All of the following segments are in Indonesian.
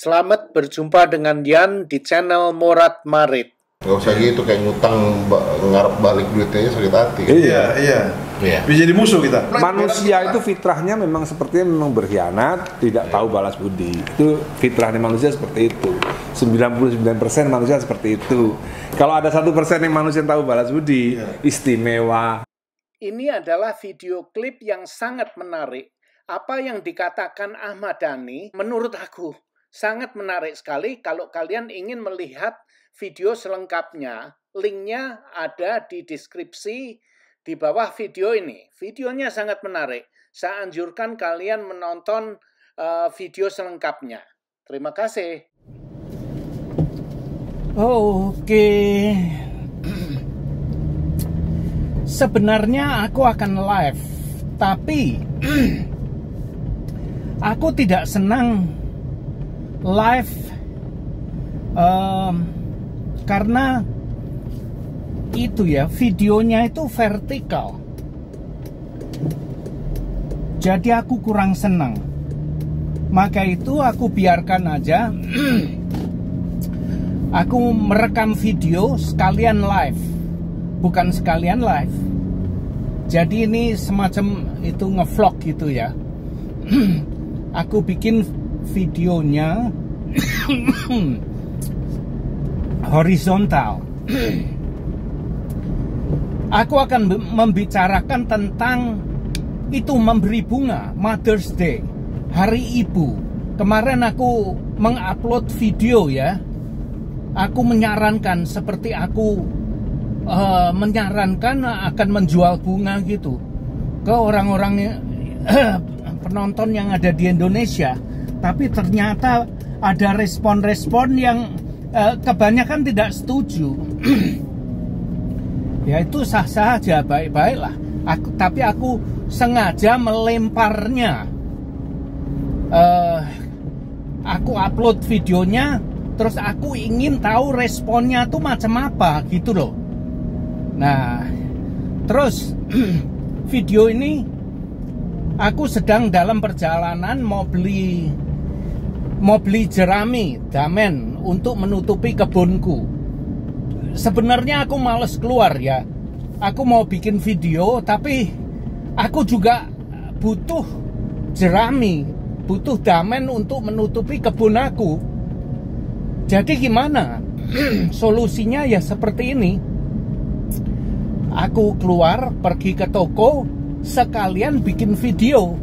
Selamat berjumpa dengan Yan di channel Morat Marit. Gak usah gitu, kayak ngutang ngarep balik duitnya sakit hati. Iya. Bisa jadi musuh kita. Manusia itu fitrahnya memang sepertinya memang berkhianat, tidak tahu balas budi. Itu fitrahnya manusia seperti itu. 99% manusia seperti itu. Kalau ada 1% yang manusia tahu balas budi, istimewa. Ini adalah video klip yang sangat menarik. Apa yang dikatakan Ahmad Dhani menurut aku sangat menarik sekali. Kalau kalian ingin melihat video selengkapnya, linknya ada di deskripsi di bawah video ini. Videonya sangat menarik. Saya anjurkan kalian menonton video selengkapnya. Terima kasih. Oke. Sebenarnya aku akan live, tapi aku tidak senang live karena itu ya, videonya itu vertikal. Jadi aku kurang senang. Maka itu aku biarkan aja. Aku merekam video sekalian live. Bukan sekalian live. Jadi ini semacam itu ngevlog gitu ya. Aku bikin videonya horizontal. Aku akan membicarakan tentang itu, memberi bunga, Mother's Day, Hari Ibu. Kemarin aku mengupload video ya. Aku menyarankan, seperti aku menyarankan akan menjual bunga gitu ke orang-orang penonton yang ada di Indonesia. Tapi ternyata ada respon-respon yang kebanyakan tidak setuju. Ya itu sah-sah aja, baik-baiklah. Tapi aku sengaja melemparnya. Aku upload videonya, terus aku ingin tahu responnya tuh macam apa gitu loh. Nah, terus video ini aku sedang dalam perjalanan mau beli jerami damen untuk menutupi kebunku. Sebenarnya aku males keluar ya. Aku mau bikin video, tapi aku juga butuh jerami, butuh damen untuk menutupi kebun aku. Jadi gimana? Solusinya ya seperti ini. Aku keluar, pergi ke toko, sekalian bikin video.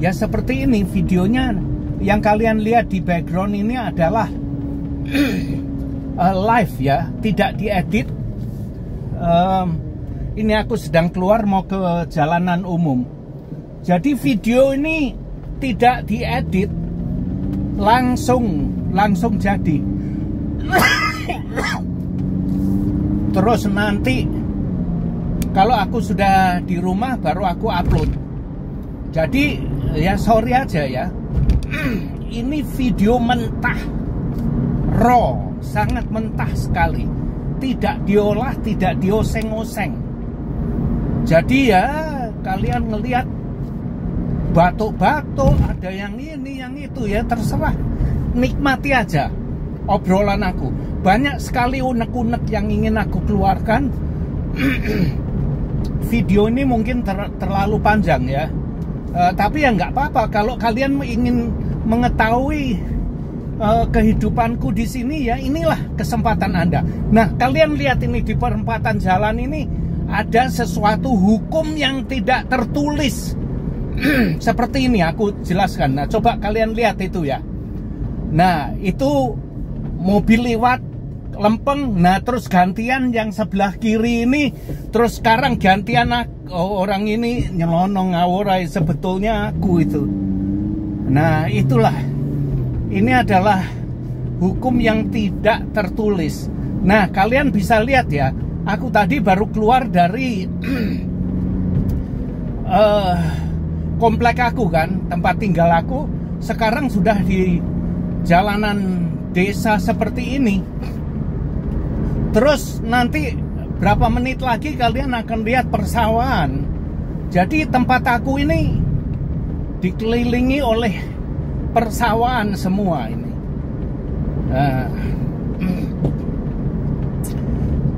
Ya seperti ini videonya. Yang kalian lihat di background ini adalah live ya, tidak diedit. Ini aku sedang keluar mau ke jalanan umum. Jadi video ini tidak diedit, langsung jadi. Terus nanti kalau aku sudah di rumah baru aku upload. Jadi ya sorry aja ya. Ini video mentah, raw, sangat mentah sekali. Tidak diolah, tidak dioseng-oseng. Jadi ya kalian ngelihat batuk-batuk, ada yang ini, yang itu ya terserah. Nikmati aja obrolan aku. Banyak sekali unek-unek yang ingin aku keluarkan. Video ini mungkin terlalu panjang ya. Tapi ya nggak apa-apa. Kalau kalian ingin mengetahui kehidupanku di sini, ya inilah kesempatan Anda. Nah, kalian lihat ini di perempatan jalan ini ada sesuatu hukum yang tidak tertulis. Seperti ini aku jelaskan. Nah, coba kalian lihat itu ya. Nah, itu mobil lewat lempeng. Nah, terus gantian yang sebelah kiri ini. Terus sekarang gantian orang ini nyelonong ngawurai, sebetulnya aku itu. Nah, itulah. Ini adalah hukum yang tidak tertulis. Nah, kalian bisa lihat ya. Aku tadi baru keluar dari komplek aku kan, tempat tinggal aku. Sekarang sudah di jalanan desa seperti ini. Terus nanti berapa menit lagi kalian akan lihat persawahan. Jadi tempat aku ini dikelilingi oleh persawahan semua ini.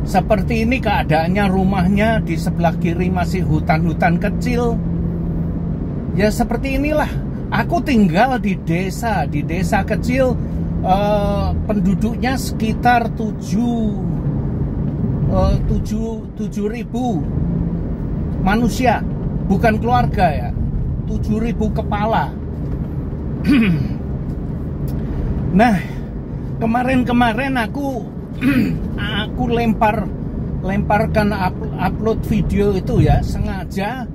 Seperti ini keadaannya, rumahnya di sebelah kiri masih hutan-hutan kecil. Ya seperti inilah. Aku tinggal di desa kecil, penduduknya sekitar 7.000 manusia, bukan keluarga ya, 7.000 kepala. Nah, kemarin aku lemparkan upload video itu ya, sengaja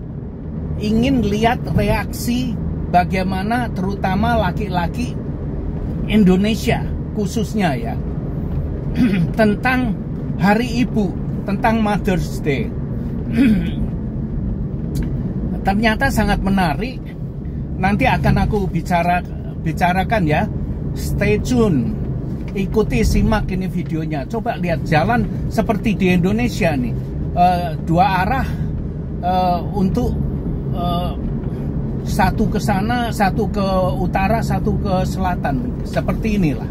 ingin lihat reaksi bagaimana terutama laki-laki Indonesia khususnya ya tentang Hari Ibu, tentang Mother's Day. Ternyata sangat menarik. Nanti akan aku bicarakan ya. Stay tune, ikuti, simak ini videonya. Coba lihat jalan seperti di Indonesia nih, 2 arah, untuk satu ke sana, satu ke utara, satu ke selatan, seperti inilah.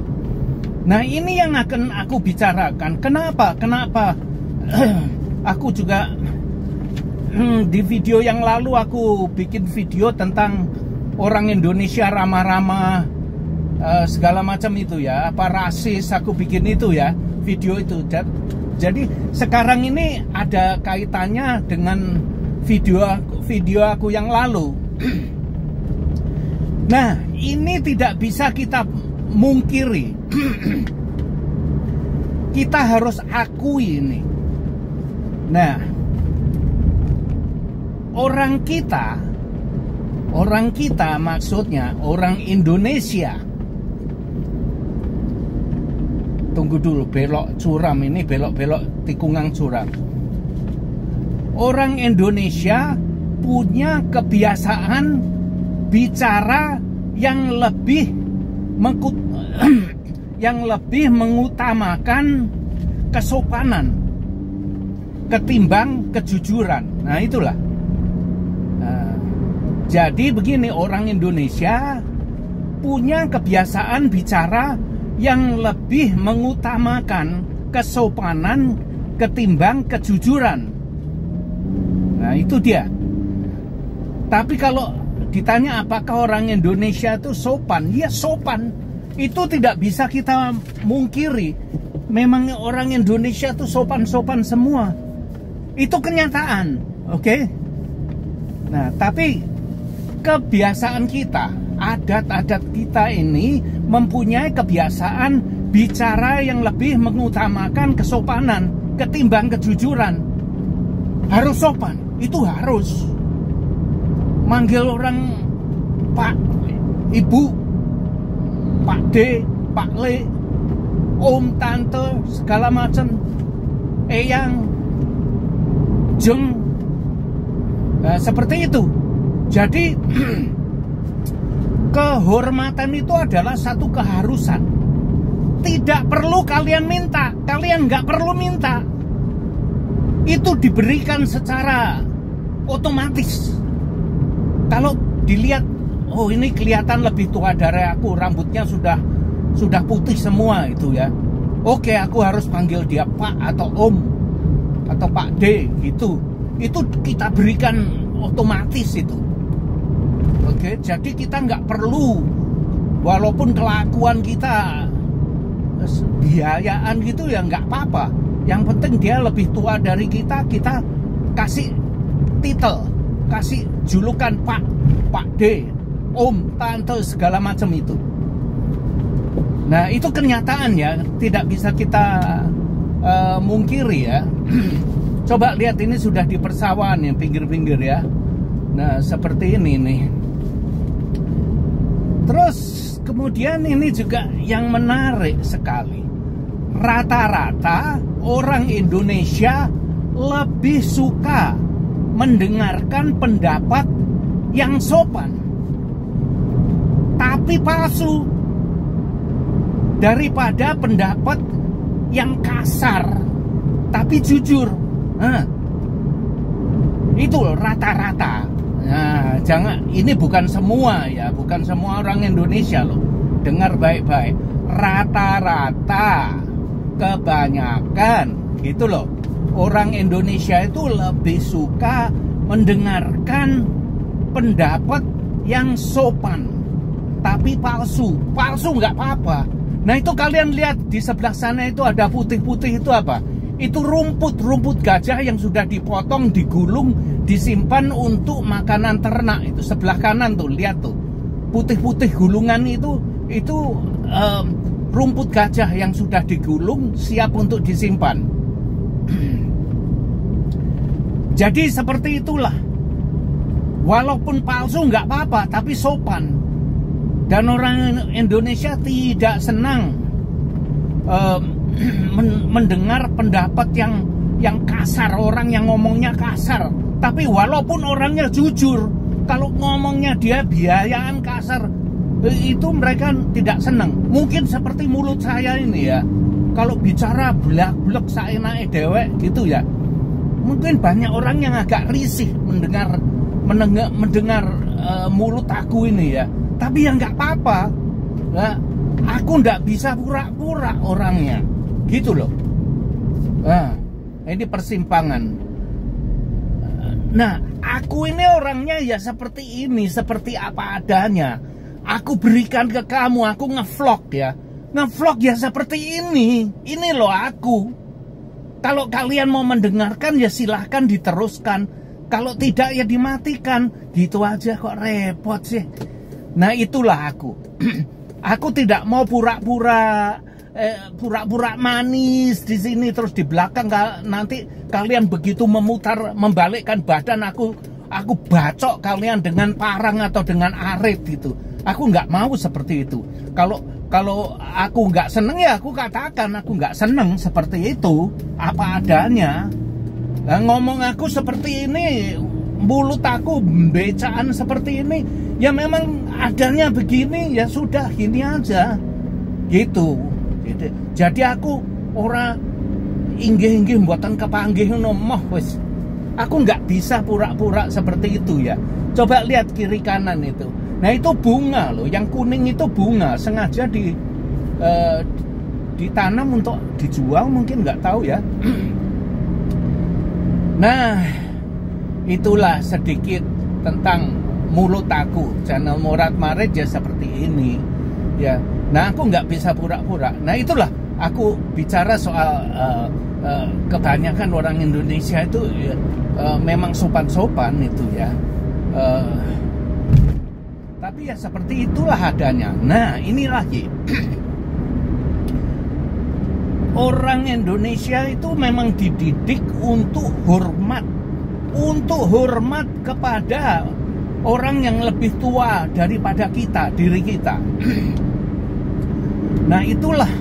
Nah, ini yang akan aku bicarakan. Kenapa aku juga di video yang lalu aku bikin video tentang orang Indonesia ramah-ramah, segala macam itu ya, apa rasis, aku bikin itu ya, video itu. Jadi sekarang ini ada kaitannya dengan video aku yang lalu. Nah, ini tidak bisa kita mungkiri. Kita harus akui ini. Nah, orang kita maksudnya orang Indonesia. Tunggu dulu, belok curam ini, belok tikungan curam. Orang Indonesia punya kebiasaan bicara yang lebih mengutamakan kesopanan ketimbang kejujuran. Nah, itulah. Jadi begini, orang Indonesia punya kebiasaan bicara yang lebih mengutamakan kesopanan ketimbang kejujuran. Nah, itu dia. Tapi kalau ditanya apakah orang Indonesia itu sopan? Ya sopan. Itu tidak bisa kita mungkiri. Memang orang Indonesia itu sopan-sopan semua. Itu kenyataan, oke? Nah, tapi kebiasaan kita, adat-adat kita ini mempunyai kebiasaan bicara yang lebih mengutamakan kesopanan ketimbang kejujuran. Harus sopan, itu harus. Manggil orang Pak, Ibu, Pak D, Pak Le, Om, Tante, segala macam, Eyang, Jeng, nah, seperti itu. Jadi kehormatan itu adalah satu keharusan. Tidak perlu kalian minta, kalian nggak perlu minta. Itu diberikan secara otomatis. Kalau dilihat, oh ini kelihatan lebih tua dari aku, rambutnya sudah putih semua itu ya. Oke, aku harus panggil dia Pak atau Om atau Pak D gitu. Itu kita berikan otomatis itu. Oke, jadi kita nggak perlu, walaupun kelakuan kita biayaan gitu ya nggak apa-apa. Yang penting dia lebih tua dari kita kasih titel, kasih julukan Pak, Pak D, Om, Tante, segala macam itu. Nah, itu kenyataan ya, tidak bisa kita mungkiri ya. Coba lihat, ini sudah di persawahan yang pinggir-pinggir ya. Nah, seperti ini nih. Terus kemudian ini juga yang menarik sekali. Rata-rata orang Indonesia lebih suka mendengarkan pendapat yang sopan tapi palsu daripada pendapat yang kasar tapi jujur. Nah, itu rata-rata. Nah, jangan, ini bukan semua ya, bukan semua orang Indonesia loh. dengar baik-baik, rata-rata kebanyakan gitu loh, orang Indonesia itu lebih suka mendengarkan pendapat yang sopan tapi palsu nggak apa-apa. Nah itu kalian lihat di sebelah sana itu ada putih-putih itu apa? Itu rumput gajah yang sudah dipotong, digulung, disimpan untuk makanan ternak. Itu sebelah kanan tuh, lihat tuh, putih-putih gulungan itu rumput gajah yang sudah digulung, siap untuk disimpan. Jadi seperti itulah, walaupun palsu nggak apa-apa, tapi sopan. Dan orang Indonesia tidak senang mendengar pendapat yang kasar, orang yang ngomongnya kasar. Tapi walaupun orangnya jujur, kalau ngomongnya dia biayaan kasar, itu mereka tidak senang. Mungkin seperti mulut saya ini ya, kalau bicara blak-blak saenake dewek gitu ya, mungkin banyak orang yang agak risih mendengar mulut aku ini ya. Tapi ya nggak apa-apa, nah, aku nggak bisa pura-pura orangnya, gitu loh. Nah, ini persimpangan. Nah, aku ini orangnya ya seperti ini, seperti apa adanya. Aku berikan ke kamu, aku ngevlog ya. Ngevlog ya seperti ini loh aku. Kalau kalian mau mendengarkan ya silahkan diteruskan. Kalau tidak ya dimatikan. Gitu aja kok repot sih. Nah itulah aku. Aku tidak mau pura-pura manis di sini, terus di belakang nanti kalian begitu membalikkan badan aku bacok kalian dengan parang atau dengan arit gitu. Aku nggak mau seperti itu. Kalau aku nggak seneng ya aku katakan aku nggak seneng seperti itu, apa adanya. Nah, ngomong aku seperti ini, mulut aku becaan seperti ini, ya memang adanya begini, ya sudah gini aja gitu. Jadi aku ora inggih-inggih mboten kepanggih ngono wis. Aku nggak bisa pura-pura seperti itu ya. Coba lihat kiri kanan itu. Nah itu bunga loh, yang kuning itu bunga, sengaja ditanam untuk dijual, mungkin nggak tahu ya. Nah itulah sedikit tentang mulut aku. Channel Murad Marit ya seperti ini ya. Nah aku nggak bisa pura-pura. Nah itulah aku bicara soal kebanyakan orang Indonesia itu memang sopan-sopan itu ya. Tapi ya seperti itulah adanya. Nah ini lagi orang Indonesia itu memang dididik untuk hormat kepada orang yang lebih tua daripada kita, diri kita. Nah itulah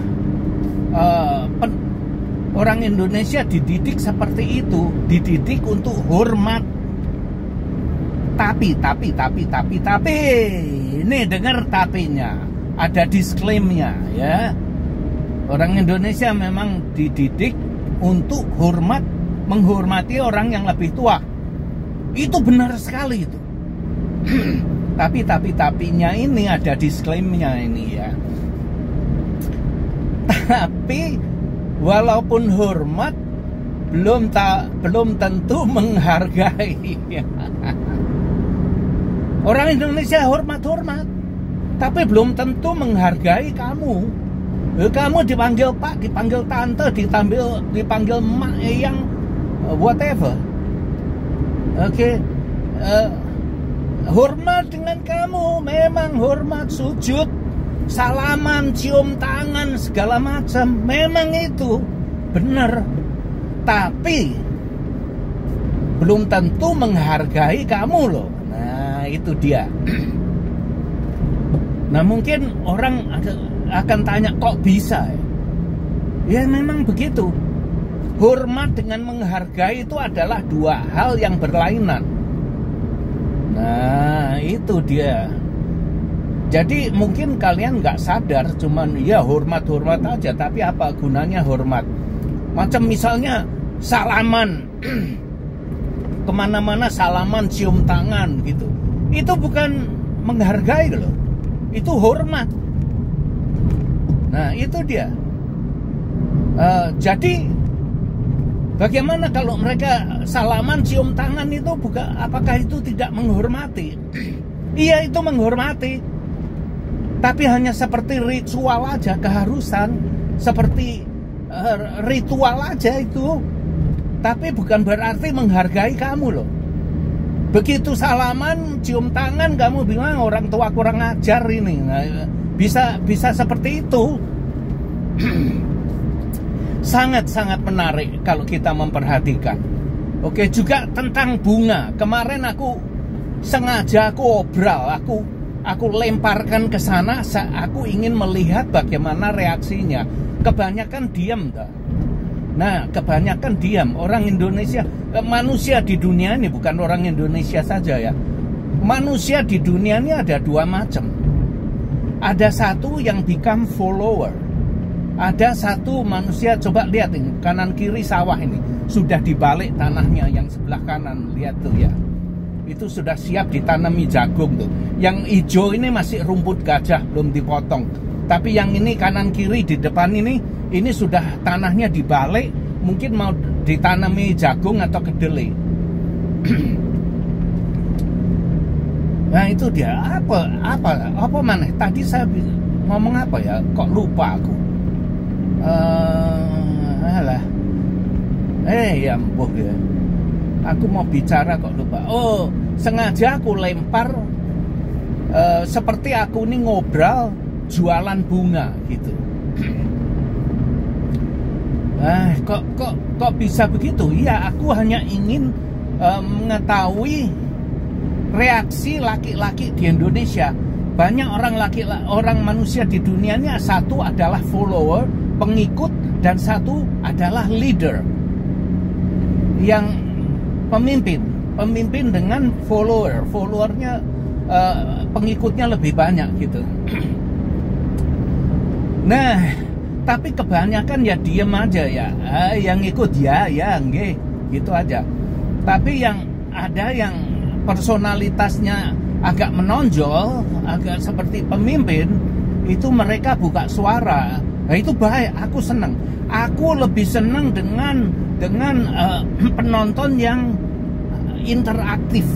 orang Indonesia dididik seperti itu, dididik untuk hormat. Tapi ini dengar tapinya, ada disclaimer ya. Orang Indonesia memang dididik untuk menghormati orang yang lebih tua. Itu benar sekali itu. Tapinya ini ada disclaimer ini ya. Tapi walaupun hormat belum tentu menghargai. Orang Indonesia hormat, tapi belum tentu menghargai kamu. Kamu dipanggil Pak, dipanggil Tante, dipanggil Mak, yang whatever. Oke. Hormat dengan kamu, memang hormat, sujud, salaman, cium tangan, segala macam, memang itu benar. Tapi belum tentu menghargai kamu loh. Nah itu dia. Nah mungkin orang akan tanya kok bisa ya? Ya memang begitu. Hormat dengan menghargai itu adalah dua hal yang berlainan. Nah itu dia. Jadi mungkin kalian nggak sadar, cuman ya hormat aja, tapi apa gunanya hormat? Macam misalnya salaman, kemana-mana salaman, cium tangan gitu. Itu bukan menghargai loh, itu hormat. Nah, itu dia. Jadi bagaimana kalau mereka salaman, cium tangan itu apakah itu tidak menghormati? Iya, itu menghormati. Tapi hanya seperti ritual aja, keharusan, seperti ritual aja itu. Tapi bukan berarti menghargai kamu loh. Begitu salaman, cium tangan, kamu bilang orang tua kurang ajar ini. Nah, bisa seperti itu. Sangat-sangat menarik kalau kita memperhatikan. Oke, juga tentang bunga. Kemarin aku sengaja obral, aku lemparkan ke sana. Aku ingin melihat bagaimana reaksinya. Kebanyakan diam, dah. Nah, kebanyakan diam. Orang Indonesia, manusia di dunia ini, bukan orang Indonesia saja ya. Manusia di dunia ini ada dua macam. Ada satu yang become follower. Ada satu manusia, coba lihat ini, kanan kiri sawah ini. Sudah dibalik tanahnya yang sebelah kanan, lihat tuh ya. Itu sudah siap ditanami jagung tuh. Yang hijau ini masih rumput gajah, belum dipotong. Tapi yang ini kanan kiri di depan ini sudah tanahnya dibalik, mungkin mau ditanami jagung atau kedelai. Nah itu dia, apa mana? Tadi saya ngomong apa ya? Kok lupa aku? Ya ampuh ya. Aku mau bicara kok lupa. Oh, sengaja aku lempar seperti aku ini ngobrol jualan bunga gitu. Kok bisa begitu? Iya, aku hanya ingin mengetahui reaksi laki-laki di Indonesia. Banyak orang manusia di dunia ini, satu adalah follower, pengikut, dan satu adalah leader, yang pemimpin dengan followernya pengikutnya lebih banyak gitu. Nah, tapi kebanyakan ya diem aja ya, yang ikut ya nggih, gitu aja. Tapi yang ada yang personalitasnya agak menonjol, agak seperti pemimpin, itu mereka buka suara. Nah itu baik, aku senang. Aku lebih senang dengan penonton yang interaktif,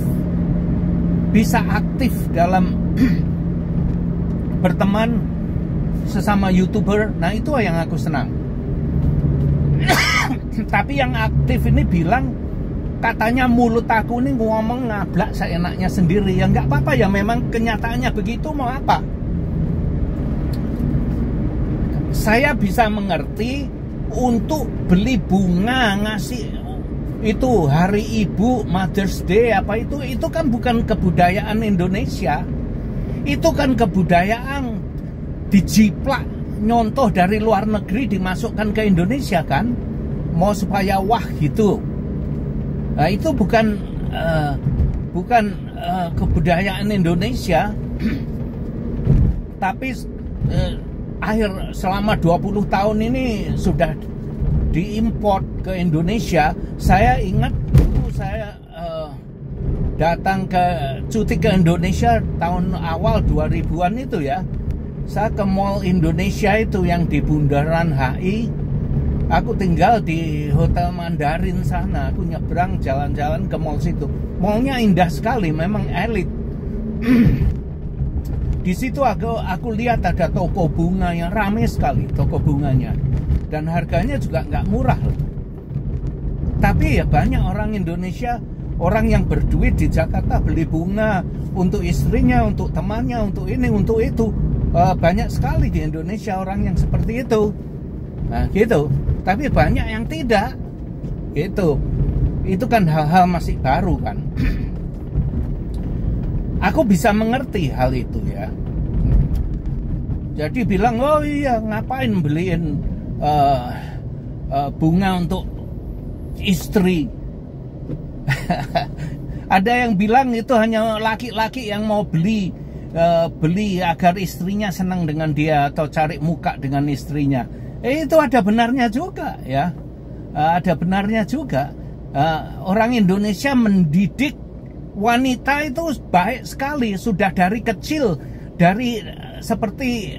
bisa aktif dalam berteman sesama YouTuber. Nah itu yang aku senang. Tapi yang aktif ini bilang, katanya mulut aku ini ngomong ngablak seenaknya sendiri. Ya nggak apa-apa ya, memang kenyataannya begitu, mau apa. Saya bisa mengerti untuk beli bunga, ngasih itu hari ibu, Mother's Day, apa itu kan bukan kebudayaan Indonesia. Itu kan kebudayaan dijiplak, nyontoh dari luar negeri dimasukkan ke Indonesia kan, mau supaya wah gitu. Nah, itu bukan kebudayaan Indonesia. Tapi selama 20 tahun ini sudah diimport ke Indonesia. Saya ingat saya datang cuti ke Indonesia tahun awal 2000-an itu ya. Saya ke Mall Indonesia itu yang di Bundaran HI. Aku tinggal di Hotel Mandarin sana. Aku nyebrang jalan-jalan ke mall situ. Mallnya indah sekali, memang elit. Di situ aku lihat ada toko bunga yang ramai sekali, toko bunganya. Dan harganya juga nggak murah loh. Tapi ya banyak orang Indonesia, orang yang berduit di Jakarta beli bunga untuk istrinya, untuk temannya, untuk ini, untuk itu. Banyak sekali di Indonesia orang yang seperti itu. Nah gitu. Tapi banyak yang tidak gitu. Itu kan hal-hal masih baru kan. Aku bisa mengerti hal itu ya. Jadi bilang, oh iya ngapain beliin bunga untuk istri. Ada yang bilang itu hanya laki-laki yang mau beli agar istrinya senang dengan dia atau cari muka dengan istrinya. Itu ada benarnya juga ya. Ada benarnya juga. Orang Indonesia mendidik wanita itu baik sekali, sudah dari kecil, dari seperti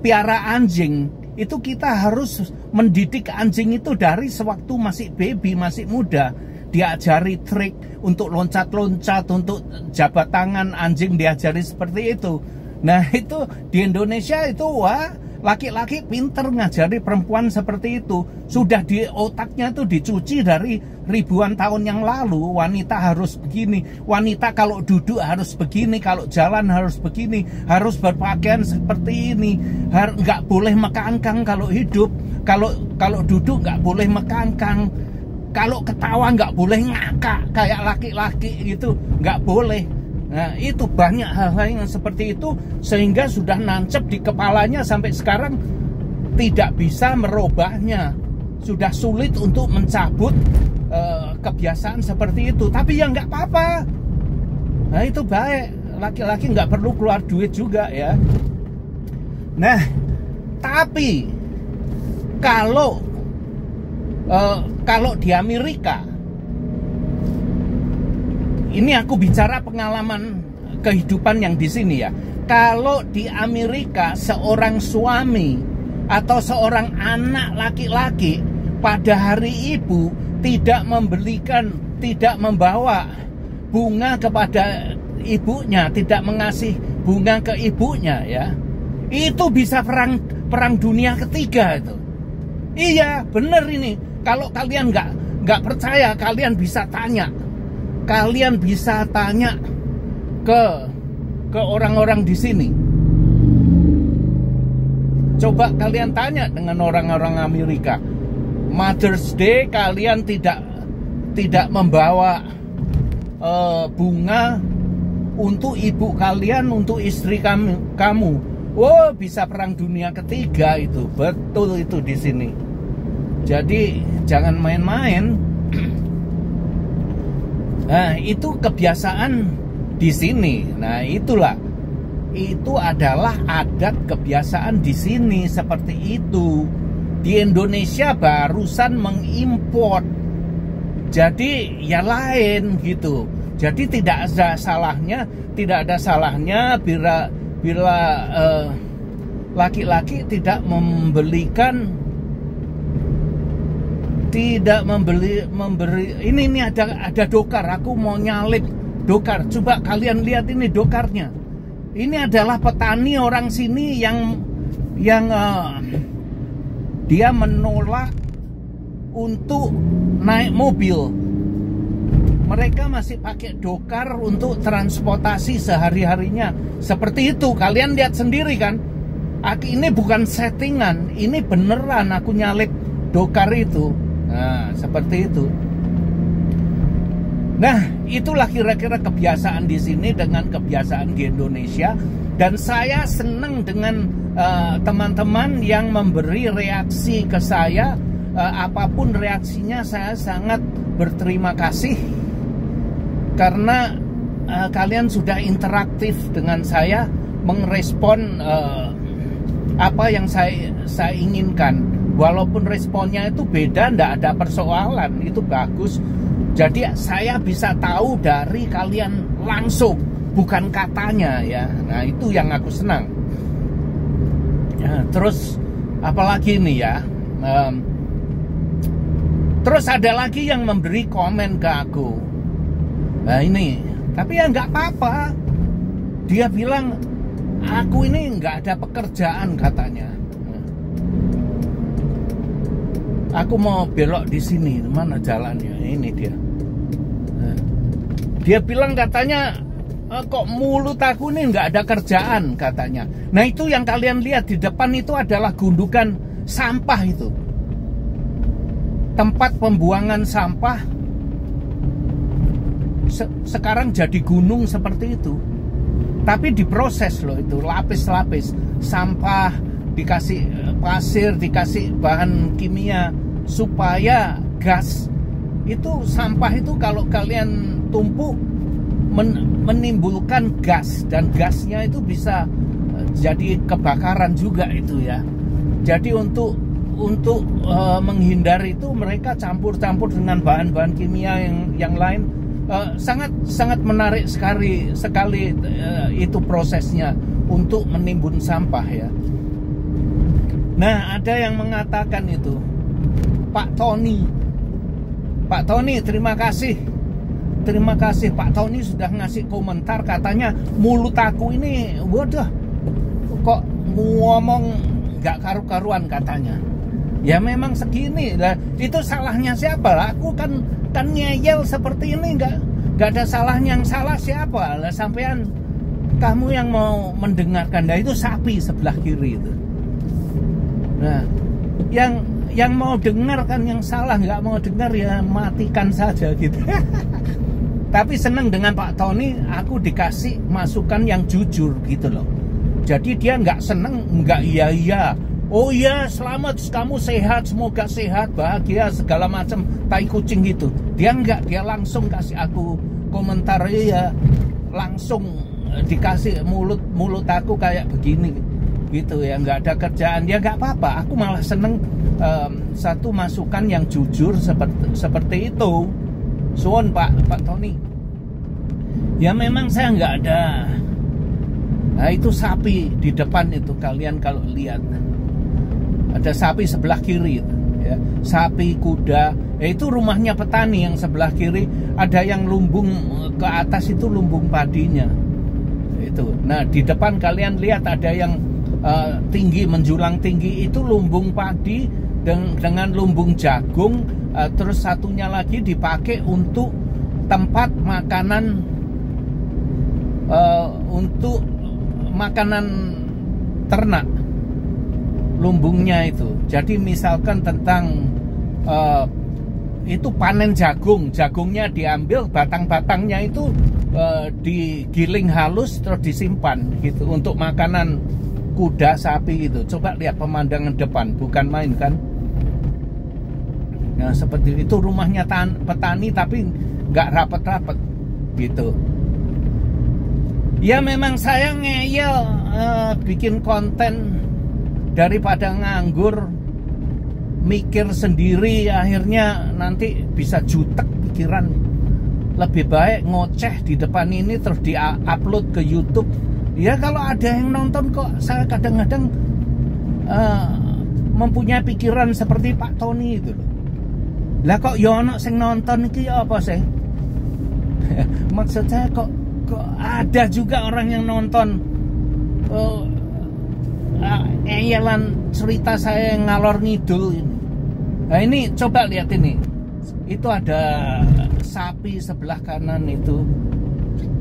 piara anjing, itu kita harus mendidik anjing itu dari sewaktu masih baby, masih muda. Diajari trik untuk loncat-loncat, untuk jabat tangan, anjing diajari seperti itu. Nah itu di Indonesia itu wah, laki-laki pinter ngajari perempuan seperti itu. Sudah di otaknya tuh dicuci dari ribuan tahun yang lalu. Wanita harus begini, wanita kalau duduk harus begini, kalau jalan harus begini, harus berpakaian seperti ini, nggak boleh mekangkang kalau hidup, kalau duduk nggak boleh mekangkang, kalau ketawa nggak boleh ngakak kayak laki-laki gitu, nggak boleh. Nah itu banyak hal-hal yang seperti itu, sehingga sudah nancep di kepalanya sampai sekarang tidak bisa merubahnya. Sudah sulit untuk mencabut kebiasaan seperti itu. Tapi ya nggak apa-apa. Nah itu baik, laki-laki nggak perlu keluar duit juga ya. Nah tapi kalau di Amerika, ini aku bicara pengalaman kehidupan yang di sini ya. Kalau di Amerika seorang suami atau seorang anak laki-laki pada hari ibu tidak membawa bunga kepada ibunya, tidak mengasih bunga ke ibunya ya, itu bisa perang dunia ketiga itu. Iya bener ini. Kalau kalian nggak percaya, kalian bisa tanya. Kalian bisa tanya ke orang-orang di sini. Coba kalian tanya dengan orang-orang Amerika. Mother's Day kalian tidak membawa bunga untuk ibu kalian, untuk istri kamu. Wow, bisa perang dunia ketiga itu. Betul itu di sini. Jadi jangan main-main. Nah, itu kebiasaan di sini. Nah, itulah. Itu adalah adat kebiasaan di sini seperti itu. Di Indonesia barusan mengimport. Jadi ya lain gitu. Jadi tidak ada salahnya bila laki-laki tidak memberi ini ada dokar. Aku mau nyalip dokar. Coba kalian lihat ini dokarnya. Ini adalah petani orang sini yang dia menolak untuk naik mobil. Mereka masih pakai dokar untuk transportasi sehari-harinya. Seperti itu, kalian lihat sendiri kan. Ini bukan settingan, ini beneran aku nyalip dokar itu. Nah, seperti itu. Nah, itulah kira-kira kebiasaan di sini dengan kebiasaan di Indonesia. Dan saya senang dengan teman-teman yang memberi reaksi ke saya. Apapun reaksinya, saya sangat berterima kasih. Karena kalian sudah interaktif dengan saya, merespon apa yang saya inginkan. Walaupun responnya itu beda, tidak ada persoalan, itu bagus. Jadi saya bisa tahu dari kalian langsung, bukan katanya ya. Nah itu yang aku senang. Nah, terus apalagi nih ya, terus ada lagi yang memberi komen ke aku. Nah ini, tapi ya nggak apa-apa. Dia bilang aku ini nggak ada pekerjaan katanya. Aku mau belok di sini, mana jalannya? Ini dia. Dia bilang katanya, kok mulut aku ini nggak ada kerjaan katanya. Nah itu yang kalian lihat di depan itu adalah gundukan sampah itu. Tempat pembuangan sampah sekarang jadi gunung seperti itu. Tapi diproses loh itu, lapis-lapis. Sampah dikasih pasir, dikasih bahan kimia supaya gas. Itu sampah itu kalau kalian tumpuk menimbulkan gas, dan gasnya itu bisa jadi kebakaran juga itu ya. Jadi untuk menghindar itu mereka campur-campur dengan bahan-bahan kimia yang lain. Sangat menarik sekali itu prosesnya untuk menimbun sampah ya. Nah, ada yang mengatakan itu, Pak Tony, terima kasih Pak Tony sudah ngasih komentar, katanya mulut aku ini, waduh, kok ngomong nggak karu-karuan katanya. Ya memang segini lah. Itu salahnya siapa lah? Aku kan ngeyel seperti ini, nggak ada salahnya. Yang salah siapa lah? Sampean kamu yang mau mendengarkan, nah itu sapi sebelah kiri itu. Nah, yang mau dengar kan yang salah, nggak mau dengar ya matikan saja gitu. Tapi seneng dengan Pak Tony, aku dikasih masukan yang jujur gitu loh. Jadi dia nggak seneng, nggak iya. Oh iya, selamat, kamu sehat, semoga sehat, bahagia, segala macam, tai kucing gitu. Dia enggak, dia langsung kasih aku komentar, ya langsung dikasih mulut aku kayak begini gitu ya, nggak ada kerjaan, ya nggak apa-apa. Aku malah seneng satu masukan yang jujur seperti itu. Suwon Pak Tony. Ya memang saya nggak ada. Nah itu sapi di depan itu, kalian kalau lihat ada sapi sebelah kiri itu, ya. Sapi, kuda, itu rumahnya petani yang sebelah kiri. Ada yang lumbung ke atas itu lumbung padinya itu. Nah di depan kalian lihat ada yang tinggi, menjulang tinggi, itu lumbung padi dengan lumbung jagung. Terus satunya lagi dipakai untuk tempat makanan, untuk makanan ternak, lumbungnya itu. Jadi misalkan tentang itu panen jagungnya diambil, batang-batangnya itu digiling halus terus disimpan gitu untuk makanan kuda, sapi gitu. Coba lihat pemandangan depan, bukan main kan? Nah seperti itu rumahnya petani, tapi nggak rapet-rapet gitu. Ya memang saya ngeyel bikin konten daripada nganggur mikir sendiri, akhirnya nanti bisa jutek pikiran. Lebih baik ngoceh di depan ini terus di-upload ke YouTube. Ya kalau ada yang nonton kok, saya kadang-kadang mempunyai pikiran seperti Pak Tony itu loh. Lah kok yono sing nonton iki apa sih? Maksud saya kok ada juga orang yang nonton eyelan cerita saya yang ngalor ngidul ini. Nah ini coba lihat ini. Itu ada sapi sebelah kanan itu.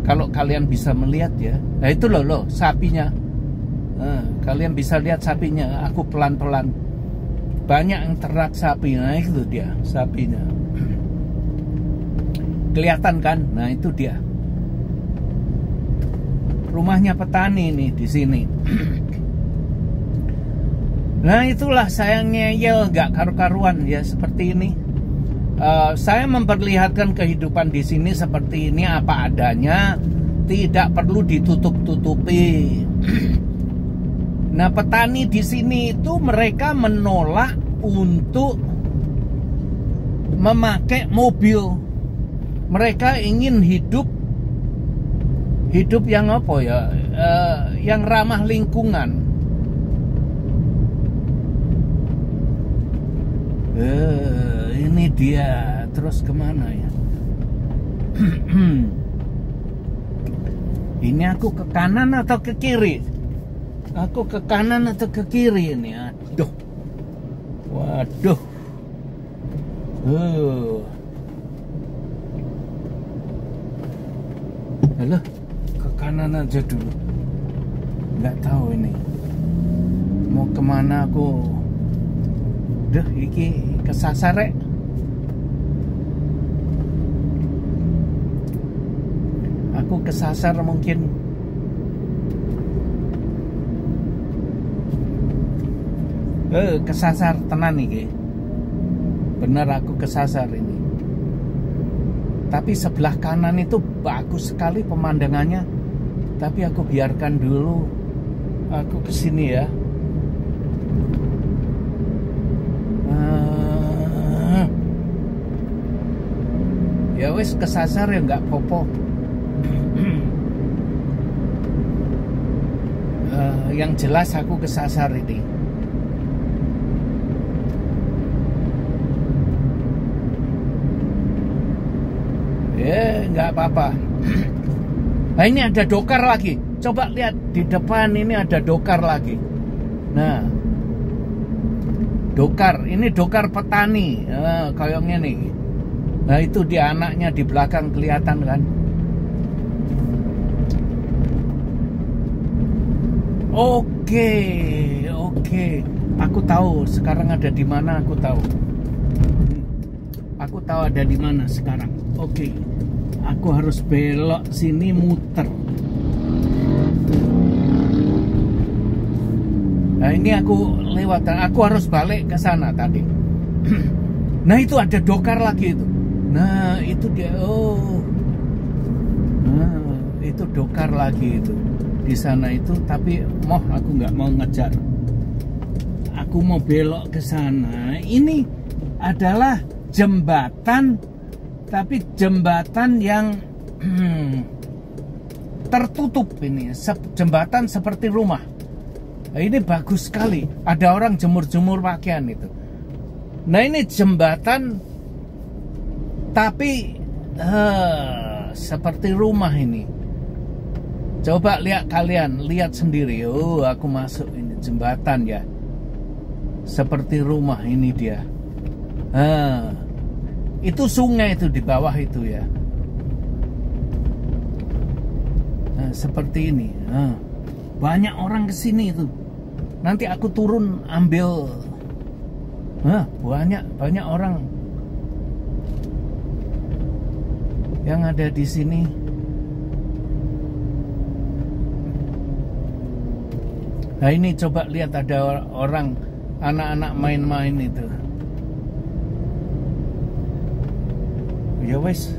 Kalau kalian bisa melihat ya. Nah itu loh sapinya. Kalian bisa lihat sapinya. Aku pelan-pelan. Banyak yang ternak sapi. Nah itu dia sapinya. Kelihatan kan? Nah itu dia. Rumahnya petani nih di sini. Nah itulah saya ngeyel gak karu-karuan ya seperti ini. Saya memperlihatkan kehidupan di sini seperti ini apa adanya, tidak perlu ditutup-tutupi. Nah petani di sini itu mereka menolak untuk memakai mobil. Mereka ingin hidup yang apa ya, yang ramah lingkungan. Ini dia. Terus kemana ya? Ini aku ke kanan atau ke kiri? Aku ke kanan atau ke kiri ini? Aduh. Waduh. Halo, ke kanan aja dulu. Nggak tahu ini mau kemana aku. Duh, iki kesasar rek. Aku kesasar mungkin. Kesasar tenan iki. Bener aku kesasar ini. Tapi sebelah kanan itu bagus sekali pemandangannya. Tapi aku biarkan dulu. Aku kesini ya. Ya wes kesasar ya nggak popo. Yang jelas aku kesasar ini. Nggak apa-apa. Nah, ini ada dokar lagi. Coba lihat di depan ini ada dokar lagi. Nah, dokar. Ini dokar petani. Kayak gini. Nah, itu dia anaknya di belakang kelihatan kan. Oke. Aku tahu sekarang ada di mana. Aku tahu ada di mana sekarang. Oke. Aku harus belok sini, muter. Nah, ini aku lewat. Aku harus balik ke sana tadi. Nah, itu ada dokar lagi itu. Nah, itu dia. Nah, itu dokar lagi itu. Di sana itu, tapi aku nggak mau ngejar. Aku mau belok ke sana. Ini adalah jembatan, tapi jembatan yang tertutup ini. Jembatan seperti rumah. Nah, ini bagus sekali. Ada orang jemur-jemur pakaian itu. Nah, ini jembatan, tapi seperti rumah ini. Coba lihat kalian, lihat sendiri. Aku masuk ini jembatan ya. Seperti rumah ini dia. Itu sungai itu di bawah itu ya. Nah, seperti ini. Banyak orang kesini itu. Nanti aku turun ambil. Banyak orang yang ada di sini. Nah, ini coba lihat ada orang, anak-anak main-main itu. Ya wes,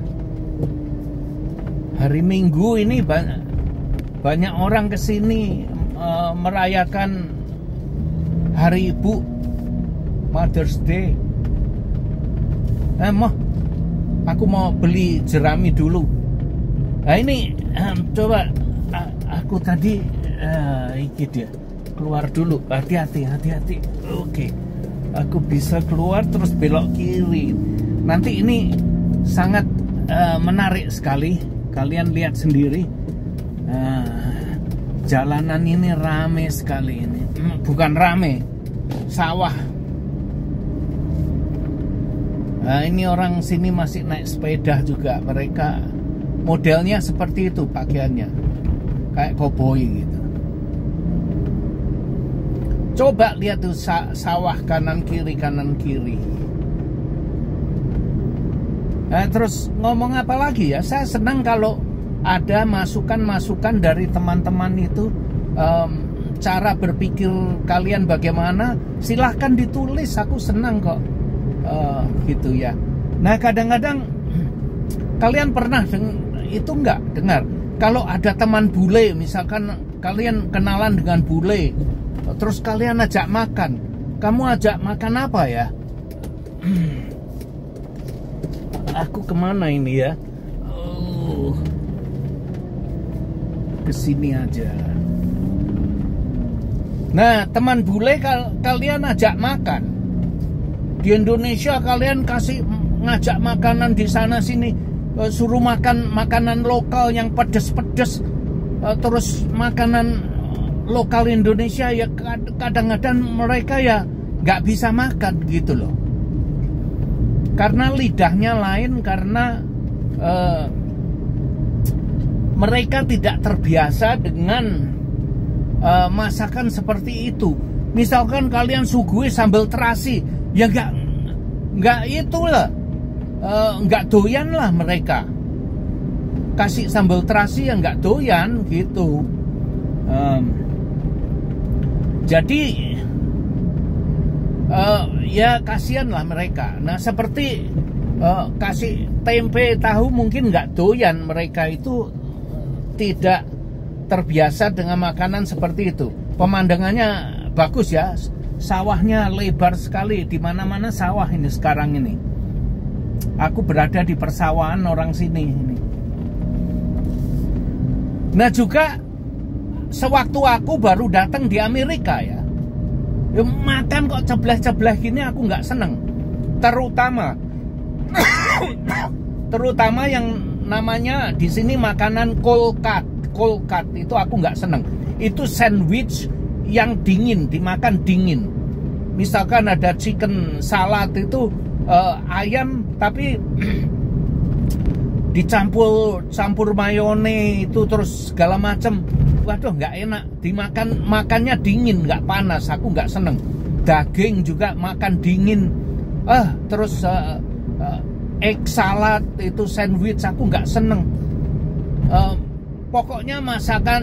hari Minggu ini banyak orang kesini merayakan Hari Ibu, Mother's Day. Aku mau beli jerami dulu. Nah, ini coba aku tadi ini dia keluar dulu. Hati-hati. Oke. Aku bisa keluar terus belok kiri. Nanti ini sangat menarik sekali. Kalian lihat sendiri. Jalanan ini rame sekali ini. Bukan rame, sawah. Nah, ini orang sini masih naik sepeda juga. Mereka modelnya seperti itu pakaiannya, kayak koboi gitu. Coba lihat tuh sawah kanan kiri. Nah, terus ngomong apa lagi ya? Saya senang kalau ada masukan-masukan dari teman-teman itu. Cara berpikir kalian bagaimana? Silahkan ditulis. Aku senang kok. Gitu ya. Nah, kadang-kadang kalian pernah itu nggak dengar? Kalau ada teman bule, misalkan kalian kenalan dengan bule, terus kalian ajak makan. Kamu ajak makan apa ya? Aku kemana ini ya? Kesini aja. Nah, teman bule kalian ajak makan. Di Indonesia kalian ngajak makanan di sana sini, suruh makan makanan lokal yang pedes-pedes, terus makanan lokal Indonesia ya kadang-kadang mereka ya nggak bisa makan gitu loh. Karena lidahnya lain, karena mereka tidak terbiasa dengan masakan seperti itu. Misalkan kalian suguhi sambal terasi, ya nggak itulah, nggak doyan lah mereka. Kasih sambal terasi ya nggak doyan gitu. Jadi ya kasihan lah mereka. Nah, seperti kasih tempe tahu mungkin nggak doyan, mereka itu tidak terbiasa dengan makanan seperti itu. Pemandangannya bagus ya, sawahnya lebar sekali, di mana-mana sawah ini sekarang ini. Aku berada di persawahan orang sini ini. Nah, juga sewaktu aku baru datang di Amerika ya, makan kok cebleh-cebleh gini aku nggak seneng. Terutama yang namanya di sini makanan cold cut. Cold cut itu aku nggak seneng. Itu sandwich yang dingin, dimakan dingin. Misalkan ada chicken salad itu ayam tapi dicampur mayonnaise itu terus segala macam. Waduh, nggak enak. Makannya dingin, nggak panas. Aku nggak seneng. Daging juga makan dingin. Terus egg salad itu sandwich aku nggak seneng. Pokoknya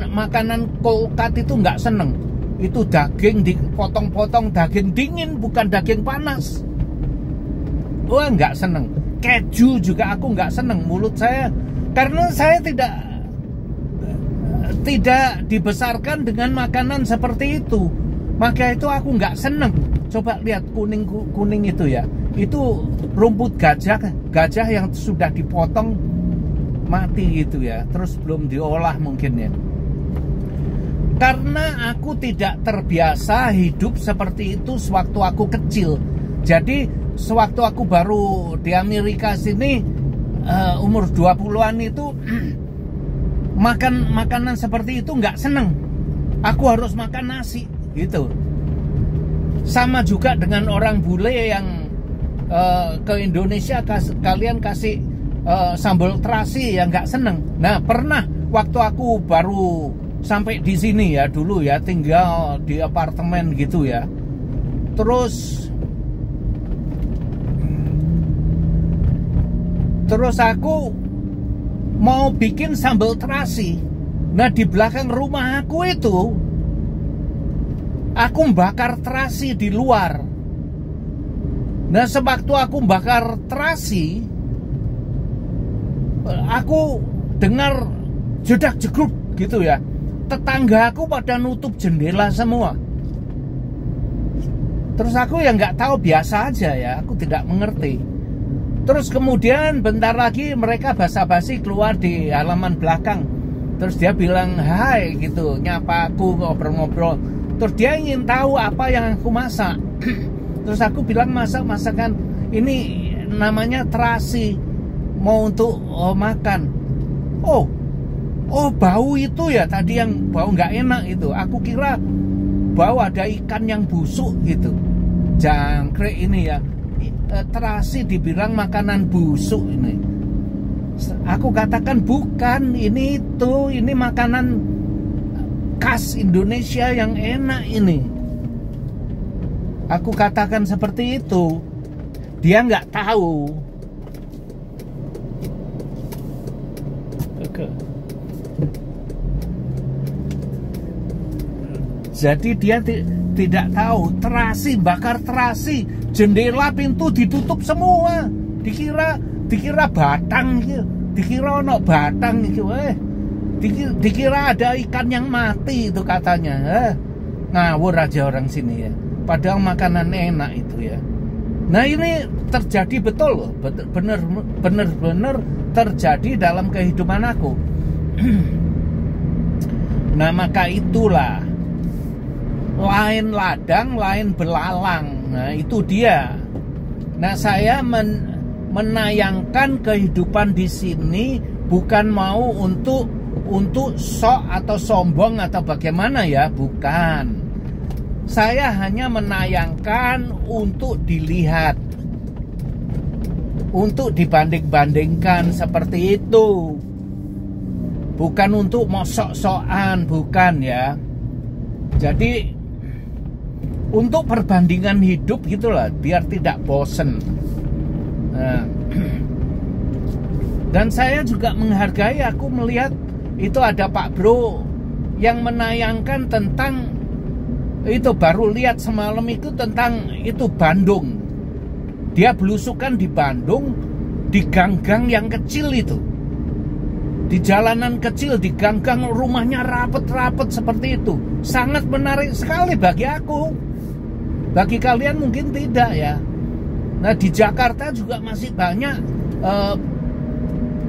makanan cold cut itu nggak seneng. Itu daging dipotong-potong, daging dingin bukan daging panas. Wah, nggak seneng. Keju juga aku nggak seneng. Mulut saya, karena saya tidak dibesarkan dengan makanan seperti itu, maka itu aku nggak seneng. Coba lihat kuning itu ya, itu rumput gajah yang sudah dipotong mati gitu ya, terus belum diolah mungkin ya. Karena aku tidak terbiasa hidup seperti itu sewaktu aku kecil. Jadi sewaktu aku baru di Amerika sini umur 20-an itu makanan seperti itu nggak seneng. Aku harus makan nasi gitu. Sama juga dengan orang bule yang ke Indonesia kalian kasih sambal terasi yang nggak seneng. Nah, pernah waktu aku baru sampai di sini ya, dulu ya tinggal di apartemen gitu ya. Terus aku mau bikin sambal terasi. Nah, di belakang rumah aku itu aku bakar terasi di luar. Nah, sewaktu aku bakar terasi, aku dengar jedak-jeduk gitu ya. Tetangga aku pada nutup jendela semua. Terus aku ya nggak tahu, biasa aja ya, aku tidak mengerti. Terus kemudian bentar lagi mereka basa-basi keluar di halaman belakang. Terus dia bilang hai gitu, nyapa aku, ngobrol-ngobrol. Terus dia ingin tahu apa yang aku masak. Terus aku bilang masakan ini namanya terasi, mau untuk makan. Oh bau itu ya tadi yang bau nggak enak itu. Aku kira bau ada ikan yang busuk gitu. Jangkrik ini ya. Terasi dibilang makanan busuk ini. Aku katakan bukan, ini makanan khas Indonesia yang enak ini. Aku katakan seperti itu. Dia nggak tahu. Jadi dia tidak tahu. Terasi, bakar terasi, jendela pintu ditutup semua. Dikira batang gitu. Dikira ono batang gitu. Dikira ada ikan yang mati itu katanya. Ngawur aja orang sini ya. Padahal makanan enak itu ya. Nah, ini terjadi betul loh. Bener-bener terjadi dalam kehidupan aku. Nah, maka itulah, lain ladang, lain belalang. Nah, itu dia. Nah, saya menayangkan kehidupan di sini bukan mau untuk sok atau sombong atau bagaimana ya, bukan. Saya hanya menayangkan untuk dilihat, untuk dibanding-bandingkan seperti itu. Bukan untuk mau sok-sokan, bukan ya. Jadi untuk perbandingan hidup gitulah, biar tidak bosen. Nah, dan saya juga menghargai, aku melihat itu ada Pak Bro yang menayangkan tentang itu, baru lihat semalam itu tentang itu Bandung. Dia belusukan di Bandung, di gang-gang yang kecil itu, di jalanan kecil, di gang-gang rumahnya rapet-rapet seperti itu. Sangat menarik sekali bagi aku. Bagi kalian mungkin tidak ya. Nah, di Jakarta juga masih banyak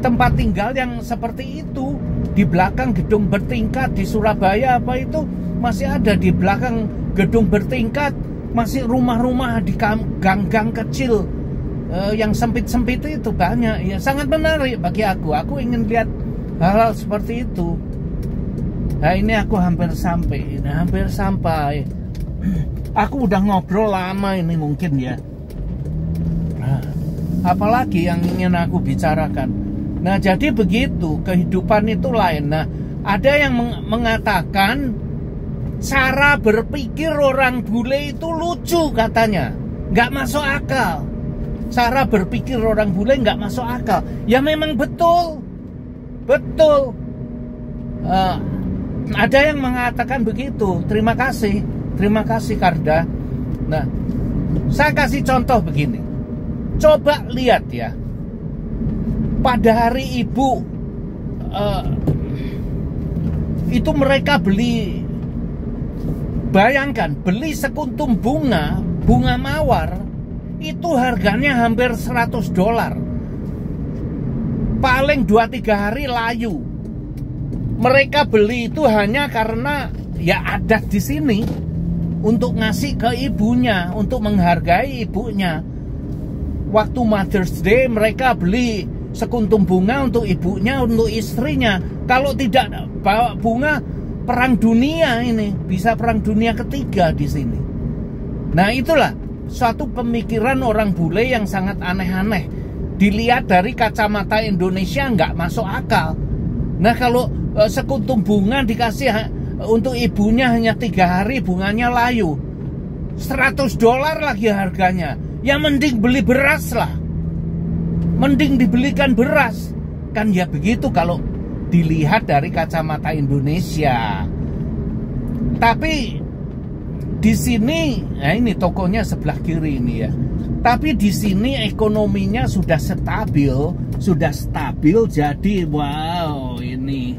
tempat tinggal yang seperti itu. Di belakang gedung bertingkat di Surabaya apa itu masih ada, di belakang gedung bertingkat masih rumah-rumah di gang-gang kecil yang sempit-sempit itu banyak. Ya sangat menarik bagi aku. Aku ingin lihat hal-hal seperti itu. Nah ini aku hampir sampai. Aku udah ngobrol lama ini mungkin ya. Nah, apalagi yang ingin aku bicarakan. Nah jadi begitu, kehidupan itu lain. Nah ada yang mengatakan cara berpikir orang bule itu lucu katanya, nggak masuk akal. Cara berpikir orang bule nggak masuk akal. Ya memang betul. Ada yang mengatakan begitu. Terima kasih Karda. Nah, saya kasih contoh begini. Coba lihat ya. Pada hari Ibu, itu mereka bayangkan beli sekuntum bunga mawar. Itu harganya hampir $100. Paling 2-3 hari layu. Mereka beli itu hanya karena ya adat di sini untuk ngasih ke ibunya, untuk menghargai ibunya. Waktu Mother's Day mereka beli sekuntum bunga untuk ibunya, untuk istrinya. Kalau tidak bawa bunga, perang dunia ini, bisa perang dunia ketiga di sini. Nah itulah suatu pemikiran orang bule yang sangat aneh-aneh. Dilihat dari kacamata Indonesia nggak masuk akal. Nah kalau sekuntum bunga dikasih untuk ibunya hanya 3 hari, bunganya layu, $100 lagi harganya. Ya mending beli beras lah, mending dibelikan beras. Kan ya begitu kalau dilihat dari kacamata Indonesia. Tapi di sini, nah ini tokonya sebelah kiri ini ya. Tapi di sini ekonominya sudah stabil, jadi wow ini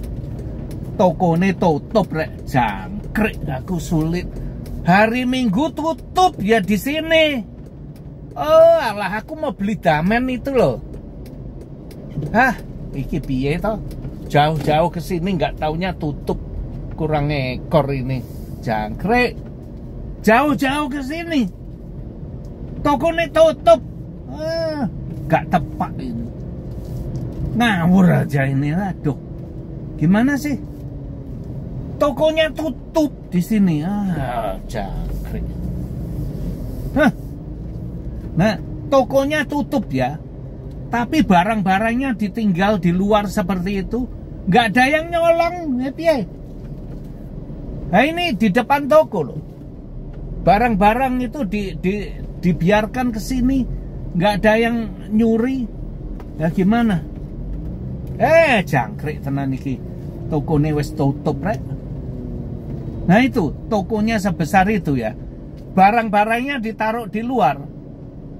tokonya tutup rek, jangkrik aku sulit. Hari Minggu tutup ya di sini. Oh alah aku mau beli damen itu loh. Hah, iki piye toh? Jauh-jauh ke sini nggak taunya tutup, kurang ekor ini, jangkrik. Jauh-jauh ke sini, tokonya tutup, gak tepat ini, ngawur aja ini, aduh, gimana sih? Tokonya tutup di sini, jangkrik. Nah, tokonya tutup ya, tapi barang-barangnya ditinggal di luar seperti itu, gak ada yang nyolong, ya. Nah ini di depan toko loh. Barang-barang itu dibiarkan ke sini, nggak ada yang nyuri. Ya gimana? Jangkrik tenan iki. Tokone wis tutup rek. Nah itu, tokonya sebesar itu ya. Barang-barangnya ditaruh di luar.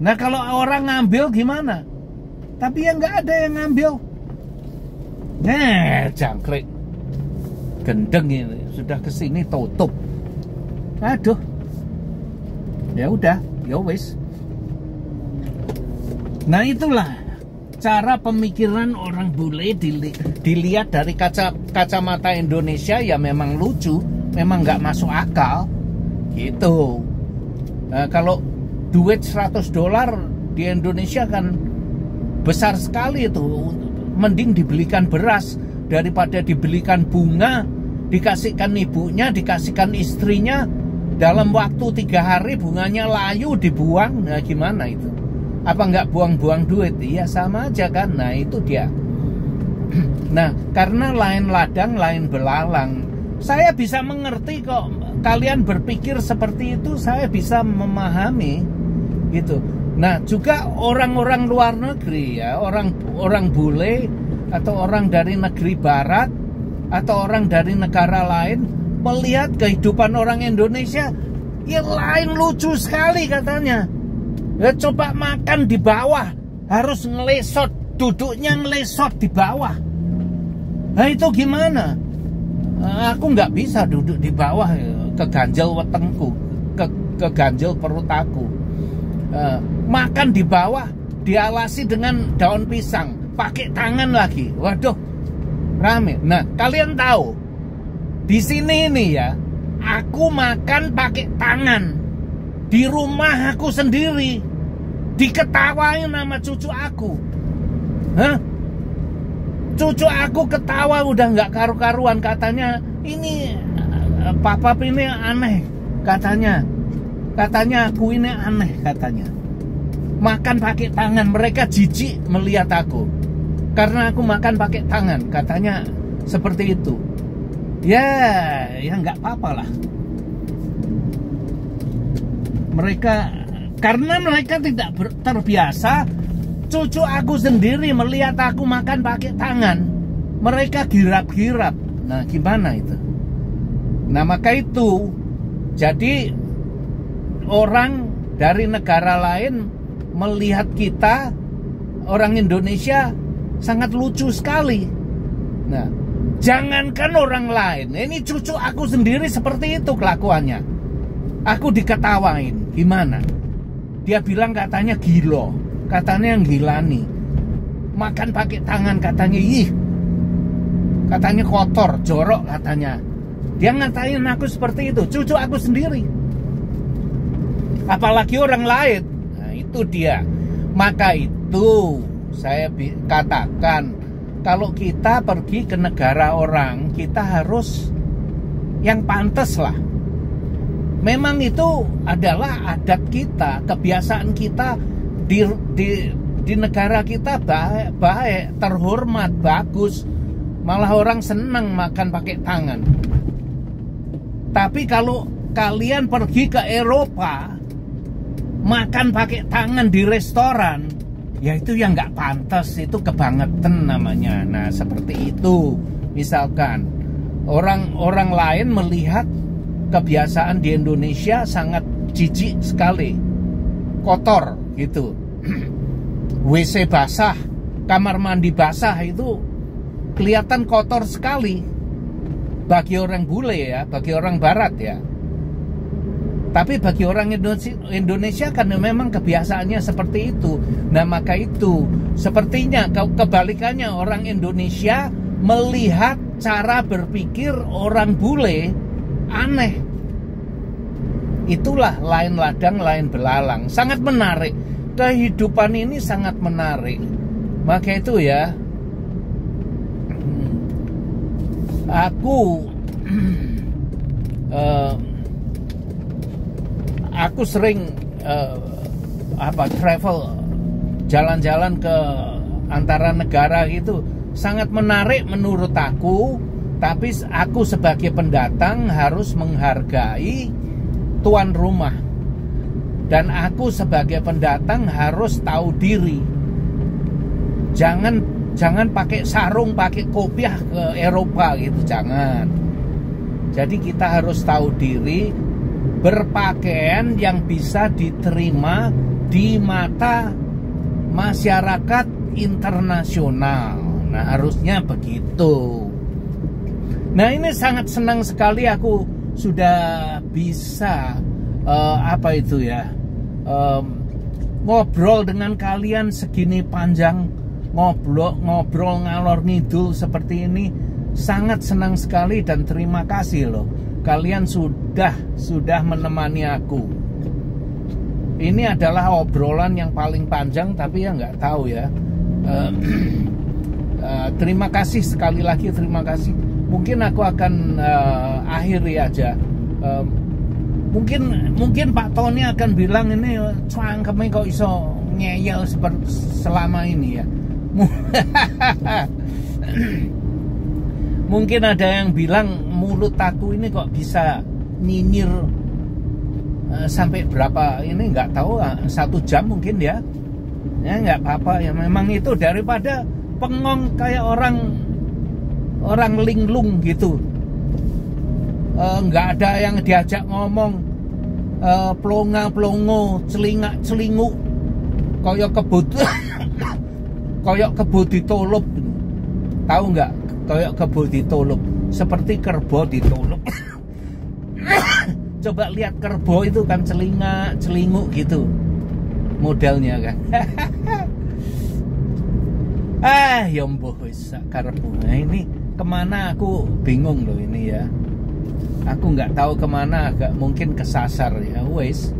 Nah kalau orang ngambil gimana? Tapi ya nggak ada yang ngambil. Jangkrik. Gendeng ini, sudah ke sini tutup. Aduh. Ya udah, ya wis. Nah itulah cara pemikiran orang bule dilihat dari kacamata Indonesia ya memang lucu, memang nggak masuk akal, gitu. Nah, kalau duit $100 di Indonesia kan besar sekali itu, mending dibelikan beras daripada dibelikan bunga, dikasihkan ibunya, dikasihkan istrinya. Dalam waktu 3 hari bunganya layu dibuang. Nah gimana itu? Apa nggak buang-buang duit? Iya sama aja kan. Nah itu dia. Nah karena lain ladang lain belalang. Saya bisa mengerti kok kalian berpikir seperti itu. Saya bisa memahami gitu. Nah juga orang-orang luar negeri ya, orang bule atau orang dari negeri barat atau orang dari negara lain melihat kehidupan orang Indonesia, ya lain, lucu sekali katanya. Ya coba makan di bawah, harus ngelesot, duduknya ngelesot di bawah. Nah itu gimana? Aku nggak bisa duduk di bawah, keganjel wetengku, keganjel perut aku. Makan di bawah, dialasi dengan daun pisang, pakai tangan lagi. Waduh, rame. Nah kalian tahu? Di sini ini ya, aku makan pakai tangan di rumah aku sendiri. Diketawain sama cucu aku. Hah? Cucu aku ketawa udah nggak karu-karuan, katanya ini papa ini aneh, katanya aku ini aneh, katanya makan pakai tangan. Mereka jijik melihat aku karena aku makan pakai tangan, katanya seperti itu. Ya nggak apa-apa lah. Karena mereka tidak terbiasa. Cucu aku sendiri melihat aku makan pakai tangan, mereka girap-girap. Nah, gimana itu? Nah, maka itu jadi orang dari negara lain melihat kita, orang Indonesia, sangat lucu sekali. Nah, jangankan orang lain, ini cucu aku sendiri seperti itu kelakuannya. Aku diketawain, gimana? Dia bilang katanya gila. Katanya yang gilani, makan pakai tangan, katanya katanya kotor, jorok, katanya. Dia ngatain aku seperti itu, cucu aku sendiri, apalagi orang lain. Nah, itu dia. Maka itu saya katakan, kalau kita pergi ke negara orang, kita harus yang pantas lah. Memang itu adalah adat kita, kebiasaan kita. Di negara kita baik, terhormat, bagus, malah orang senang makan pakai tangan. Tapi kalau kalian pergi ke Eropa makan pakai tangan di restoran, ya itu yang nggak pantas, itu kebangetan namanya. Nah, seperti itu. Misalkan orang lain melihat kebiasaan di Indonesia sangat jijik sekali, kotor gitu. WC basah, kamar mandi basah, itu kelihatan kotor sekali bagi orang bule ya, bagi orang barat ya. Tapi bagi orang Indonesia kan memang kebiasaannya seperti itu. Nah, maka itu sepertinya kebalikannya, orang Indonesia melihat cara berpikir orang bule aneh. Itulah lain ladang lain belalang. Sangat menarik. Kehidupan ini sangat menarik. Maka itu ya, aku sering travel, jalan-jalan ke antara negara gitu, sangat menarik menurut aku. Tapi aku sebagai pendatang harus menghargai tuan rumah. Dan aku sebagai pendatang harus tahu diri. Jangan pakai sarung, pakai kopiah ke Eropa gitu, jangan. Jadi kita harus tahu diri, berpakaian yang bisa diterima di mata masyarakat internasional. Nah, harusnya begitu. Nah, ini sangat senang sekali aku sudah bisa ngobrol dengan kalian segini panjang, ngobrol ngalor ngidul seperti ini. Sangat senang sekali dan terima kasih loh, kalian sudah menemani aku. Ini adalah obrolan yang paling panjang, tapi ya nggak tahu ya. Terima kasih sekali lagi, terima kasih. Mungkin aku akan akhiri aja. Mungkin Pak Tony akan bilang, ini cangkemnya kok iso ngeyel selama ini ya. Mungkin ada yang bilang mulut aku ini kok bisa nyinyir sampai berapa, ini nggak tahu, 1 jam mungkin ya. Ya nggak apa-apa ya, memang itu daripada pengong kayak orang linglung gitu. Nggak ada yang diajak ngomong, plonga-plongo, celingak-celinguk, koyok kebo ditolup. Tahu nggak? Koyok kebo ditolup, seperti kerbau ditolup. Coba lihat kerbau itu kan celingak-celinguk gitu modelnya kan. Ya mbuh wis karepmu. Nah, ini kemana aku bingung loh ini ya. Aku nggak tahu kemana, agak mungkin kesasar ya. Wes.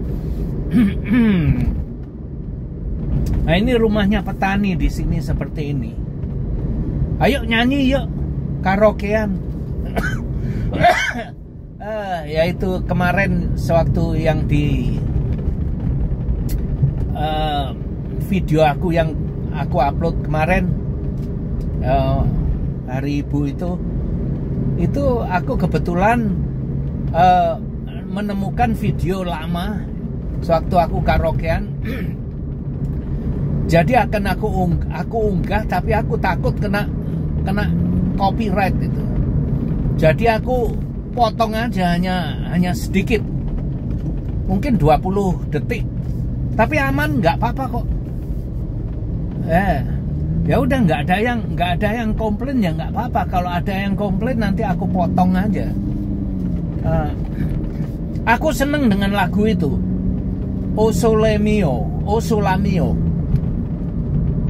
Nah, ini rumahnya petani di sini seperti ini. Ayo nyanyi yuk, karaokean. Yaitu kemarin sewaktu yang di video aku yang aku upload kemarin, hari Ibu itu aku kebetulan menemukan video lama sewaktu aku karaokean. Jadi akan aku unggah, tapi aku takut kena copyright itu. Jadi aku potong aja hanya sedikit, mungkin 20 detik, tapi aman, nggak apa-apa kok. Ya udah, nggak ada yang komplain, ya nggak apa-apa. Kalau ada yang komplain nanti aku potong aja. Aku seneng dengan lagu itu, O Sole Mio.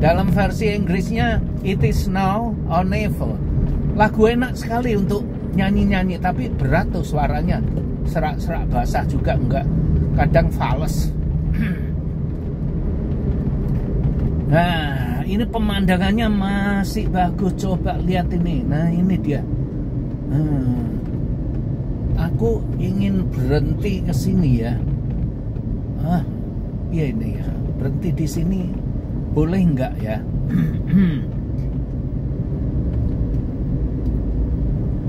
Dalam versi Inggrisnya It Is Now or Never. Lagu enak sekali untuk nyanyi-nyanyi, tapi berat tuh suaranya, serak-serak basah juga enggak, kadang fals. Nah, ini pemandangannya masih bagus, coba lihat ini. Nah, ini dia. Aku ingin berhenti ke sini ya. Iya ini ya, berhenti di sini boleh enggak ya?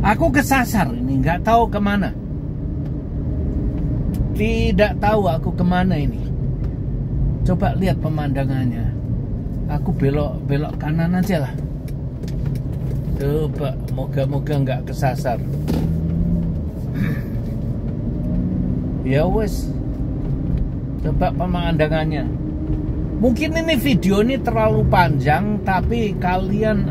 Aku kesasar ini, nggak tahu kemana. Tidak tahu aku kemana ini. Coba lihat pemandangannya. Aku belok kanan aja lah. Coba, moga-moga nggak kesasar. Ya wes. Coba pemandangannya. Mungkin ini video ini terlalu panjang, tapi kalian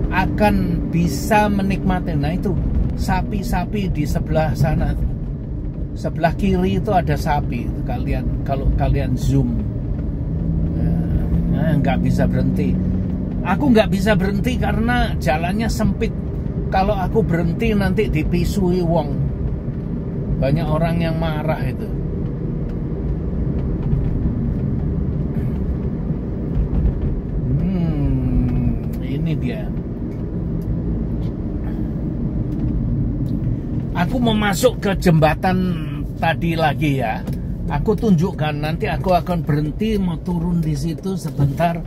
akan bisa menikmati. Nah itu sapi-sapi di sebelah sana, sebelah kiri itu ada sapi. Kalau kalian zoom, nggak bisa berhenti. Aku nggak bisa berhenti karena jalannya sempit. Kalau aku berhenti nanti dipisui wong. Banyak orang yang marah itu. Ini dia. Aku mau masuk ke jembatan tadi lagi ya. Aku tunjukkan, nanti aku akan berhenti mau turun di situ sebentar.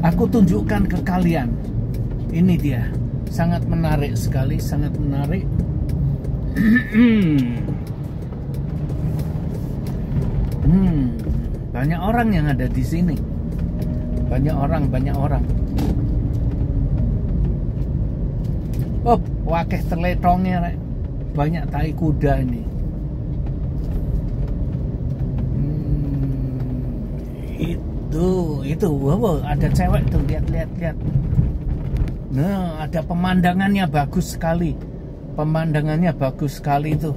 Aku tunjukkan ke kalian. Ini dia. Sangat menarik sekali, sangat menarik. Banyak orang yang ada di sini. Banyak orang. Oh, wakeh terletongnya, rek. Banyak tai kuda ini. Itu, wow, ada cewek tuh, lihat. Nah, ada pemandangannya bagus sekali. Pemandangannya bagus sekali tuh.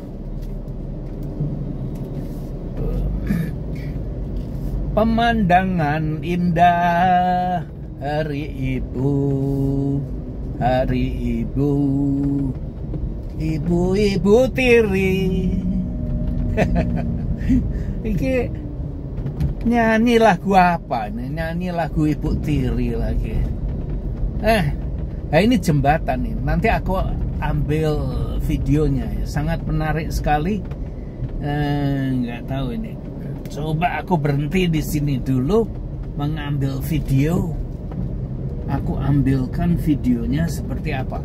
Pemandangan indah hari ibu, ibu tiri. Iki nyanyi lagu apa nih? Nyanyi lagu ibu tiri lagi. Nah ini jembatan nih. Nanti aku ambil videonya ya. Sangat menarik sekali. Nggak tahu ini. Coba aku berhenti di sini dulu mengambil video. Aku ambilkan videonya seperti apa.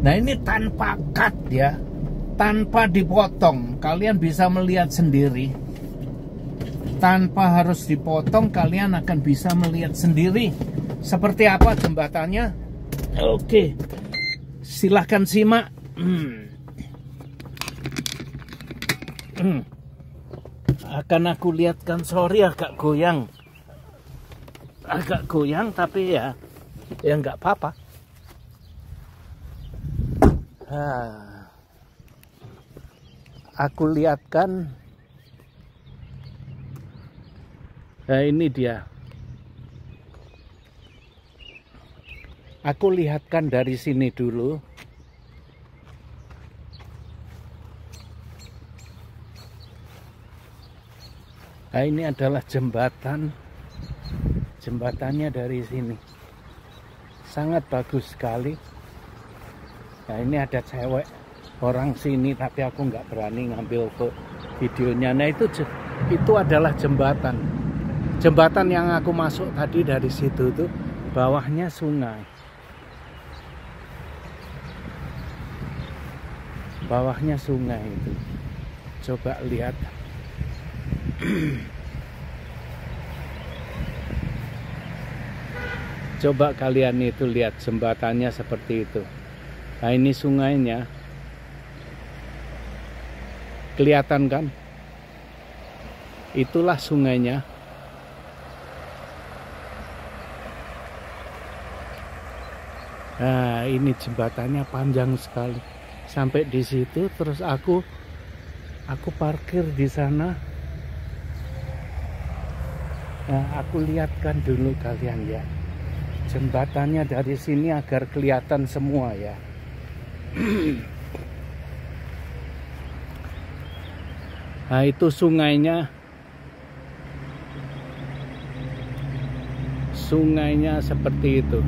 Nah ini tanpa cut ya, tanpa dipotong. Kalian bisa melihat sendiri. Tanpa harus dipotong, kalian akan bisa melihat sendiri seperti apa jembatannya. Oke, silahkan simak. Akan aku lihatkan, sorry agak goyang, tapi ya nggak apa-apa. Aku lihatkan. Nah ini dia. Aku lihatkan dari sini dulu. Nah, ini adalah jembatan. Jembatannya dari sini sangat bagus sekali. Nah, ini ada cewek orang sini, tapi aku nggak berani ngambil videonya. Nah, itu adalah jembatan. Jembatan yang aku masuk tadi dari situ tuh bawahnya sungai. Bawahnya sungai itu. Coba lihat. Coba kalian itu lihat jembatannya seperti itu. Nah, ini sungainya. Kelihatan kan? Itulah sungainya. Nah, ini jembatannya panjang sekali. Sampai di situ terus aku parkir di sana. Nah, aku lihatkan dulu kalian ya. Jembatannya dari sini agar kelihatan semua ya. Nah, itu sungainya. Sungainya seperti itu.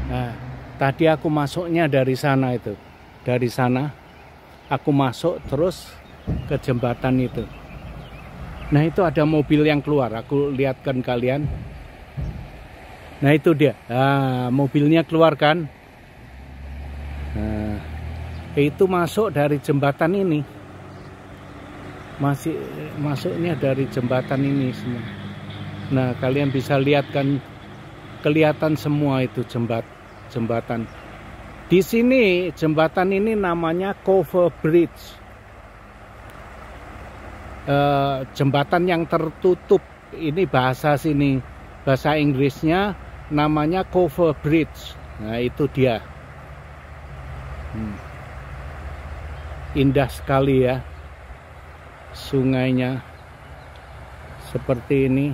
Nah, tadi aku masuknya dari sana itu. Dari sana aku masuk terus ke jembatan itu. Nah, itu ada mobil yang keluar. Aku lihatkan kalian. Nah, itu dia. Nah, mobilnya keluar kan. Nah, itu masuk dari jembatan ini. Masuknya dari jembatan ini semua. Nah, kalian bisa lihat kan, kelihatan semua itu jembatan. Di sini jembatan ini namanya cover bridge. Jembatan yang tertutup, ini bahasa sini, bahasa Inggrisnya namanya cover bridge. Nah, itu dia. Indah sekali ya sungainya, seperti ini.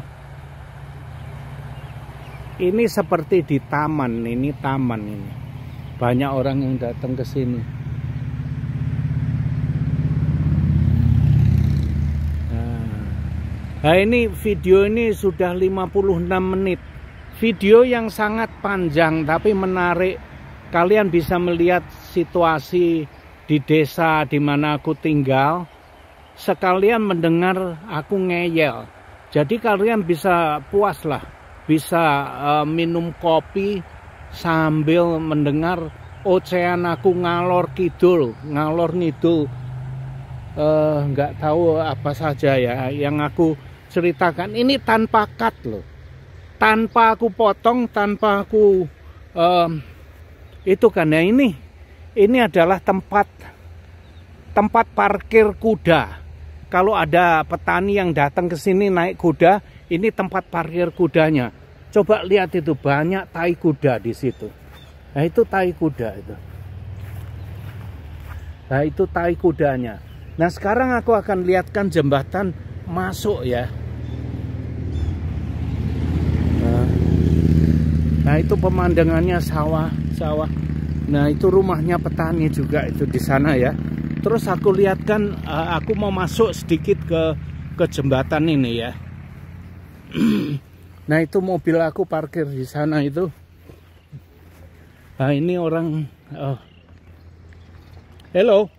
Ini seperti di taman. Ini taman ini, banyak orang yang datang ke sini. Nah, ini video ini sudah 56 menit. Video yang sangat panjang tapi menarik. Kalian bisa melihat situasi di desa di mana aku tinggal. Sekalian mendengar aku ngeyel. Jadi kalian bisa puas lah. Bisa minum kopi sambil mendengar ocehan aku ngalor ngidul. Nggak tahu apa saja ya yang aku ceritakan. Ini tanpa cut loh, tanpa aku potong, tanpa aku itu kan ya. Ini adalah tempat parkir kuda. Kalau ada petani yang datang ke sini naik kuda, ini tempat parkir kudanya. Coba lihat itu, banyak tai kuda di situ. Nah, itu tai kuda itu. Nah, itu tai kudanya. Nah, sekarang aku akan lihatkan jembatan masuk ya. Nah, itu pemandangannya sawah. Nah, itu rumahnya petani juga itu di sana ya. Terus aku lihatkan, aku mau masuk sedikit ke jembatan ini ya. Nah, itu mobil aku parkir di sana itu. Nah, ini orang. Hello.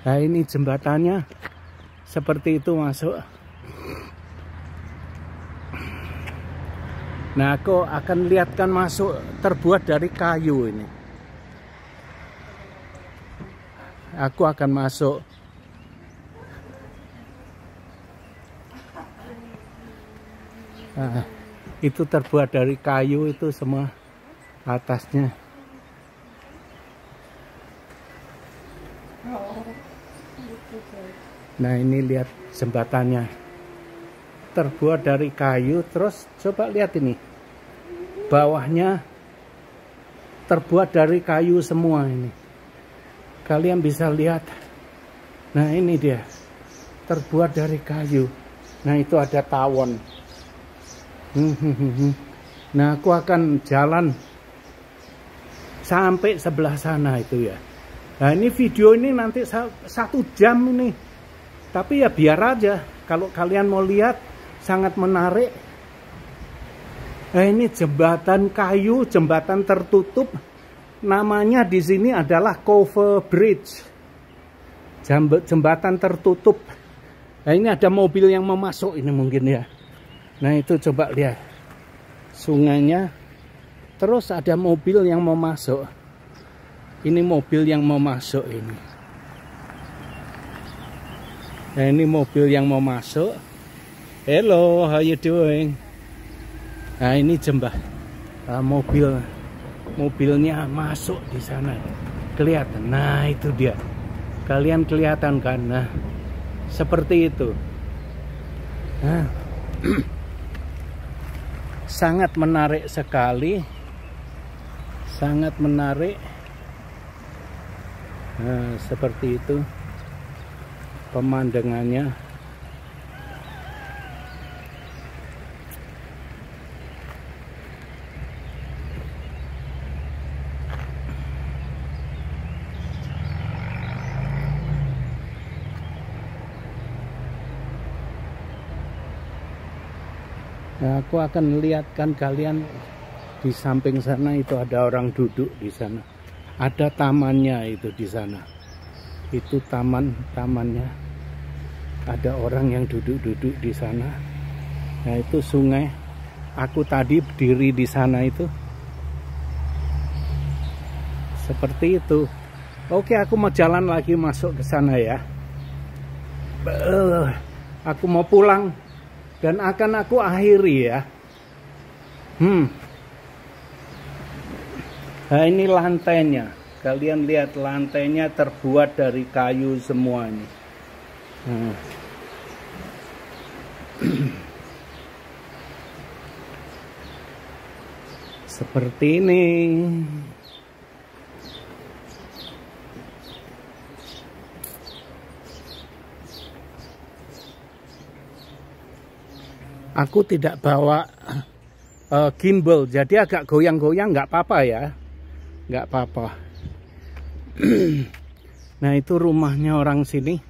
Nah, ini jembatannya seperti itu masuk. Nah, aku akan lihatkan masuk, terbuat dari kayu ini. Aku akan masuk. Nah, itu terbuat dari kayu itu semua atasnya. Nah, ini lihat jembatannya terbuat dari kayu. Terus coba lihat ini, bawahnya terbuat dari kayu semua ini. Kalian bisa lihat. Nah, ini dia, terbuat dari kayu. Nah, itu ada tawon. Nah, aku akan jalan sampai sebelah sana itu ya. Nah ini video ini nanti 1 jam ini, tapi ya biar aja. Kalau kalian mau lihat, sangat menarik. Nah ini jembatan kayu, jembatan tertutup. Namanya di sini adalah Cover Bridge, jembatan tertutup. Nah ini ada mobil yang mau masuk ini mungkin ya. Nah itu coba lihat sungainya. Terus ada mobil yang mau masuk. Ini mobil yang mau masuk ini. Nah ini mobil yang mau masuk. Hello, how you doing? Nah ini mobilnya masuk di sana. Kelihatan. Nah itu dia. Kalian kelihatan kan? Nah seperti itu. Nah sangat menarik sekali. Sangat menarik. Nah, seperti itu pemandangannya. Nah, aku akan lihatkan kalian di samping sana itu ada orang duduk di sana. Ada tamannya itu di sana. Itu tamannya. Ada orang yang duduk-duduk di sana. Nah, itu sungai. Aku tadi berdiri di sana itu. Seperti itu. Oke, aku mau jalan lagi masuk ke sana ya. Aku mau pulang dan akan aku akhiri ya. Nah ini lantainya, kalian lihat lantainya terbuat dari kayu semua ini. Seperti ini. Aku tidak bawa gimbal, jadi agak goyang-goyang, nggak apa-apa ya. Nggak apa-apa. Nah itu rumahnya orang sini.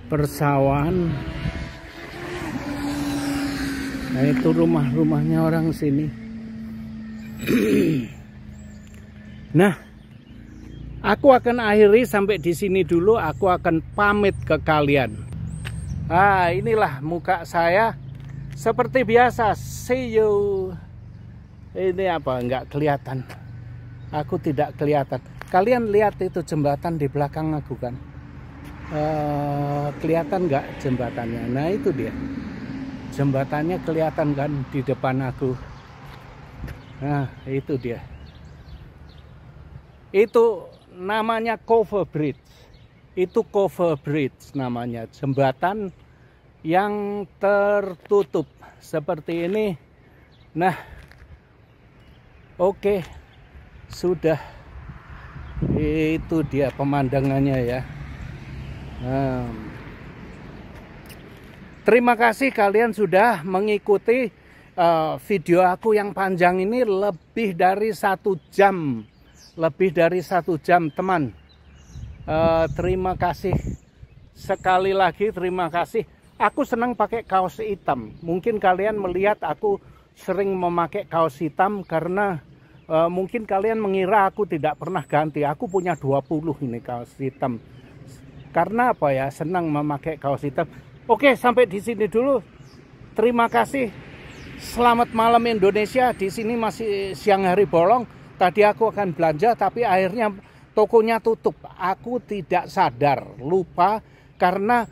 Persawahan. Nah itu rumahnya orang sini. Nah, aku akan akhiri sampai di sini dulu. Aku akan pamit ke kalian. Ah, inilah muka saya. Seperti biasa, see you. Ini apa? Nggak kelihatan. Aku tidak kelihatan. Kalian lihat itu jembatan di belakang aku kan? Kelihatan nggak jembatannya? Nah itu dia. Jembatannya kelihatan kan di depan aku. Nah itu dia. Itu namanya Cover Bridge. Itu Cover Bridge namanya. Jembatan yang tertutup seperti ini. Nah, oke, sudah. Itu dia pemandangannya ya. Terima kasih kalian sudah mengikuti video aku yang panjang ini lebih dari 1 jam. Lebih dari 1 jam, teman. Terima kasih. Sekali lagi terima kasih. Aku senang pakai kaos hitam. Mungkin kalian melihat aku sering memakai kaos hitam karena mungkin kalian mengira aku tidak pernah ganti. Aku punya 20 ini kaos hitam. Karena apa ya? Senang memakai kaos hitam. Oke, sampai di sini dulu. Terima kasih. Selamat malam Indonesia. Di sini masih siang hari bolong. Tadi aku akan belanja tapi akhirnya tokonya tutup. Aku tidak sadar, lupa karena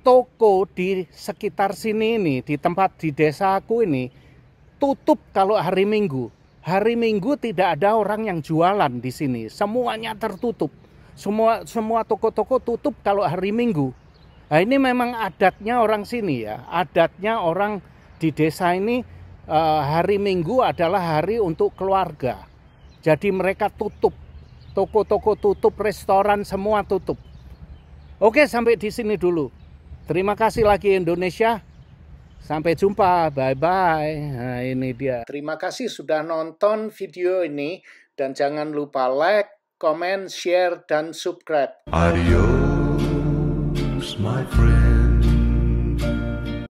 toko di sekitar sini ini, di tempat di desa aku ini, tutup kalau hari Minggu. Hari Minggu tidak ada orang yang jualan di sini. Semuanya tertutup. Semua toko-toko tutup kalau hari Minggu. Nah ini memang adatnya orang sini ya. Adatnya orang di desa ini hari Minggu adalah hari untuk keluarga. Jadi mereka tutup. Toko-toko tutup, restoran semua tutup. Oke, sampai di sini dulu. Terima kasih lagi Indonesia. Sampai jumpa, bye-bye. Nah, ini dia. Terima kasih sudah nonton video ini dan jangan lupa like, comment, share, dan subscribe. Adios, my friend.